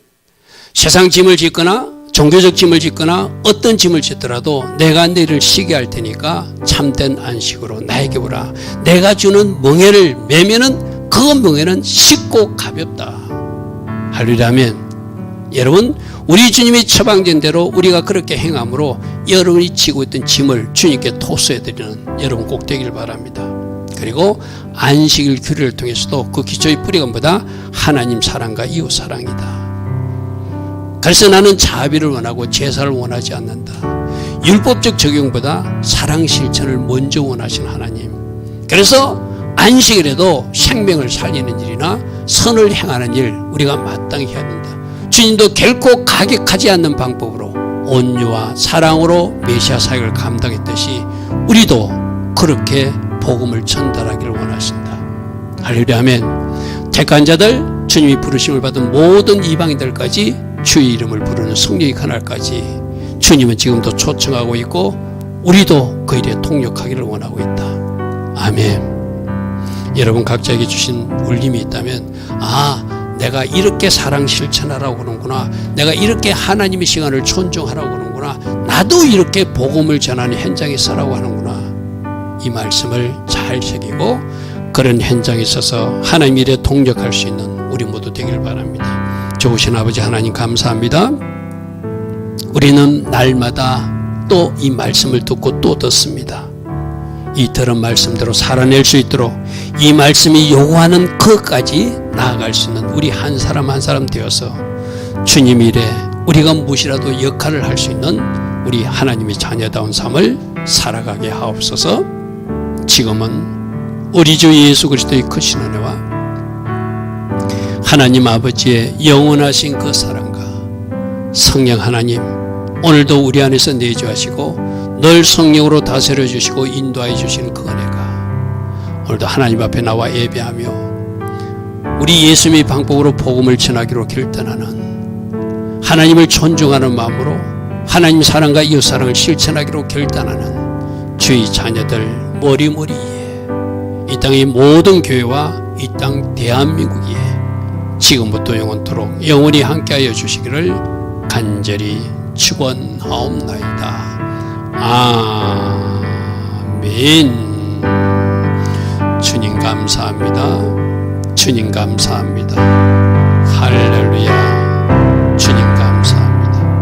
세상 짐을 짓거나 종교적 짐을 짓거나 어떤 짐을 짓더라도 내가 너희를 쉬게 할 테니까 참된 안식으로 나에게 오라. 내가 주는 멍에를 매면은 그 멍에는 쉽고 가볍다. 할렐루야 아멘. 여러분, 우리 주님이 처방된 대로 우리가 그렇게 행함으로 여러분이 지고 있던 짐을 주님께 토스해드리는 여러분 꼭 되길 바랍니다. 그리고 안식일 규례를 통해서도 그 기초의 뿌리가 뭐다? 하나님 사랑과 이웃 사랑이다. 그래서 나는 자비를 원하고 제사를 원하지 않는다. 율법적 적용보다 사랑 실천을 먼저 원하시는 하나님. 그래서 안식일에도 생명을 살리는 일이나 선을 행하는 일 우리가 마땅히 해야 된다. 주님도 결코 가격하지 않는 방법으로 온유와 사랑으로 메시아 사역을 감당했듯이 우리도 그렇게 복음을 전달하기를 원하신다. 할렐루야 아멘. 택한 자들, 주님이 부르심을 받은 모든 이방인들까지 주의 이름을 부르는 승리의 그날까지 주님은 지금도 초청하고 있고 우리도 그 일에 통역하기를 원하고 있다. 아멘. 여러분 각자에게 주신 울림이 있다면, 내가 이렇게 사랑 실천하라고 그러는구나, 내가 이렇게 하나님의 시간을 존중하라고 그러는구나, 하는구나. 나도 이렇게 복음을 전하는 현장에 서라고 하는구나. 이 말씀을 잘 새기고 그런 현장에 서서 하나님 일에 동력할 수 있는 우리 모두 되길 바랍니다. 좋으신 아버지 하나님 감사합니다. 우리는 날마다 또 이 말씀을 듣고 또 듣습니다. 이 들은 말씀대로 살아낼 수 있도록 이 말씀이 요구하는 그것까지 나아갈 수 있는 우리 한 사람 한 사람 되어서 주님 일에 우리가 무엇이라도 역할을 할 수 있는 우리 하나님의 자녀다운 삶을 살아가게 하옵소서. 지금은 우리 주 예수 그리스도의 크신 은혜와 하나님 아버지의 영원하신 그 사랑과 성령 하나님 오늘도 우리 안에서 내주하시고 늘 성령으로 다스려 주시고 인도하여 주시는 그 은혜가 오늘도 하나님 앞에 나와 예배하며 우리 예수님의 방법으로 복음을 전하기로 결단하는 하나님을 존중하는 마음으로 하나님 사랑과 이웃 사랑을 실천하기로 결단하는 주의 자녀들 머리머리에 이 땅의 모든 교회와 이 땅 대한민국에 지금부터 영원토록 영원히 함께하여 주시기를 간절히 축원하옵나이다. 아멘. 주님 감사합니다. 주님 감사합니다. 할렐루야.